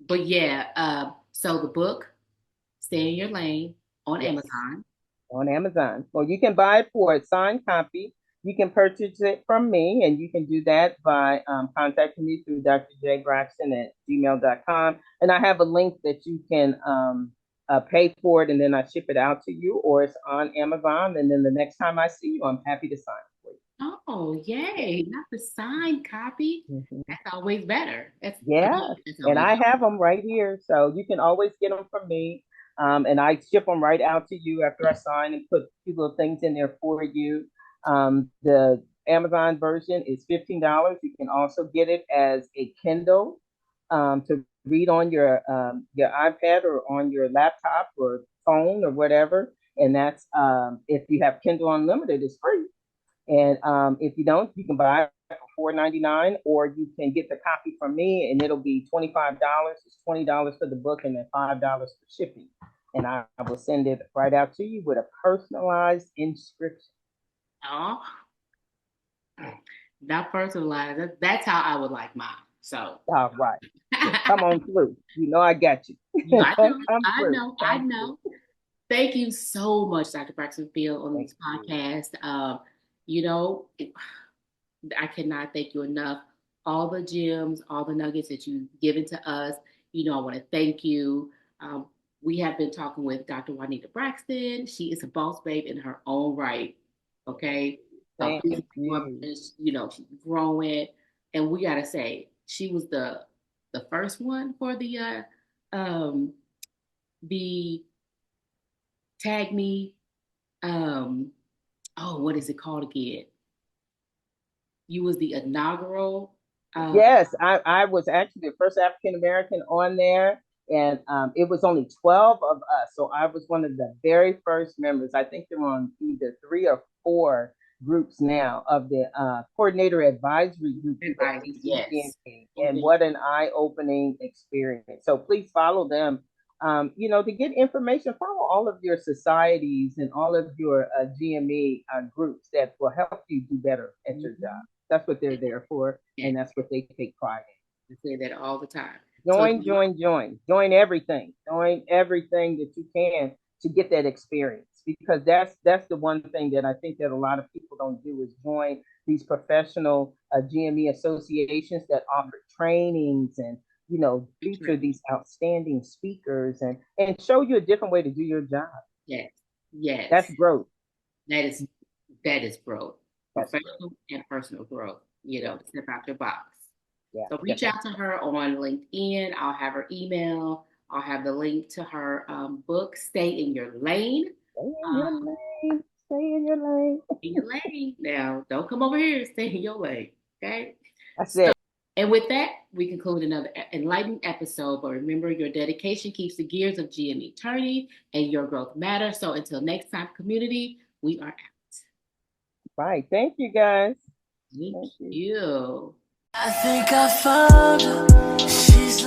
but yeah, so the book, Stay in Your Lane, on Yes, Amazon. on Amazon. Well, you can buy it for a signed copy. You can purchase it from me, and you can do that by contacting me through drjbraxton@gmail.com. And I have a link that you can pay for it, and then I ship it out to you, or it's on Amazon. And then the next time I see you, I'm happy to sign it for Oh, yay! Not the signed copy. you. That's always better. That's good. Yeah, That's and always I have them right here, so you can always get them from me. And I ship them right out to you after I sign and put a few little things in there for you. The Amazon version is $15. You can also get it as a Kindle to read on your iPad or on your laptop or phone or whatever. And that's if you have Kindle Unlimited, it's free. And if you don't, you can buy it for $4.99, or you can get the copy from me, and it'll be $25. It's $20 for the book, and then $5 for shipping. And I will send it right out to you with a personalized inscription. oh, not personalized. That's how I would like mine. So, All right. Well, come on through. You know I got you. I know, Come I through. know, I Come through. know. Thank you so much, Dr. Braxton Field, on Thank this you. podcast. You know, I cannot thank you enough. All the gems, all the nuggets that you've given to us. I want to thank you. Um, we have been talking with Dr. Juanita Braxton. She is a boss babe in her own right. Okay. A Thank business woman, you. she's growing. And we gotta say, she was the first one for the tag me, um oh, what is it called again? You was the inaugural. Uh, Yes, I was actually the first African American on there, and it was only 12 of us. So I was one of the very first members. I think they're on either 3 or 4 groups now of the coordinator advisory group here at Everybody, yes. GME. And Mhm. what an eye-opening experience. So please follow them. To get information, follow all of your societies and all of your GME groups that will help you do better at your job. Mhm. That's what they're there for, Yeah, and that's what they take pride I say that all the time. in. So, Join, join, join. Join everything. Join everything that you can to get that experience, because that's the one thing that I think that a lot of people don't do is join these professional GME associations that offer trainings and feature these outstanding speakers and show you a different way to do your job. yes, yes, That's growth. that is that is growth, That's growth. professional and personal growth. Yeah, To step out your box. yeah, So reach definitely. out to her on LinkedIn. I'll have her email. I'll have the link to her book, Stay in Your Lane. Stay in your Um, lane. Stay in your lane. in your lane. Now, don't come over here. Stay in your lane. Okay. That's So, it. and with that, we conclude another enlightening episode. But remember, your dedication keeps the gears of GME turning, and your growth matters. So until next time, community, we are out. Right. Thank you, guys. Thank Thank you. you. I think I found her. She's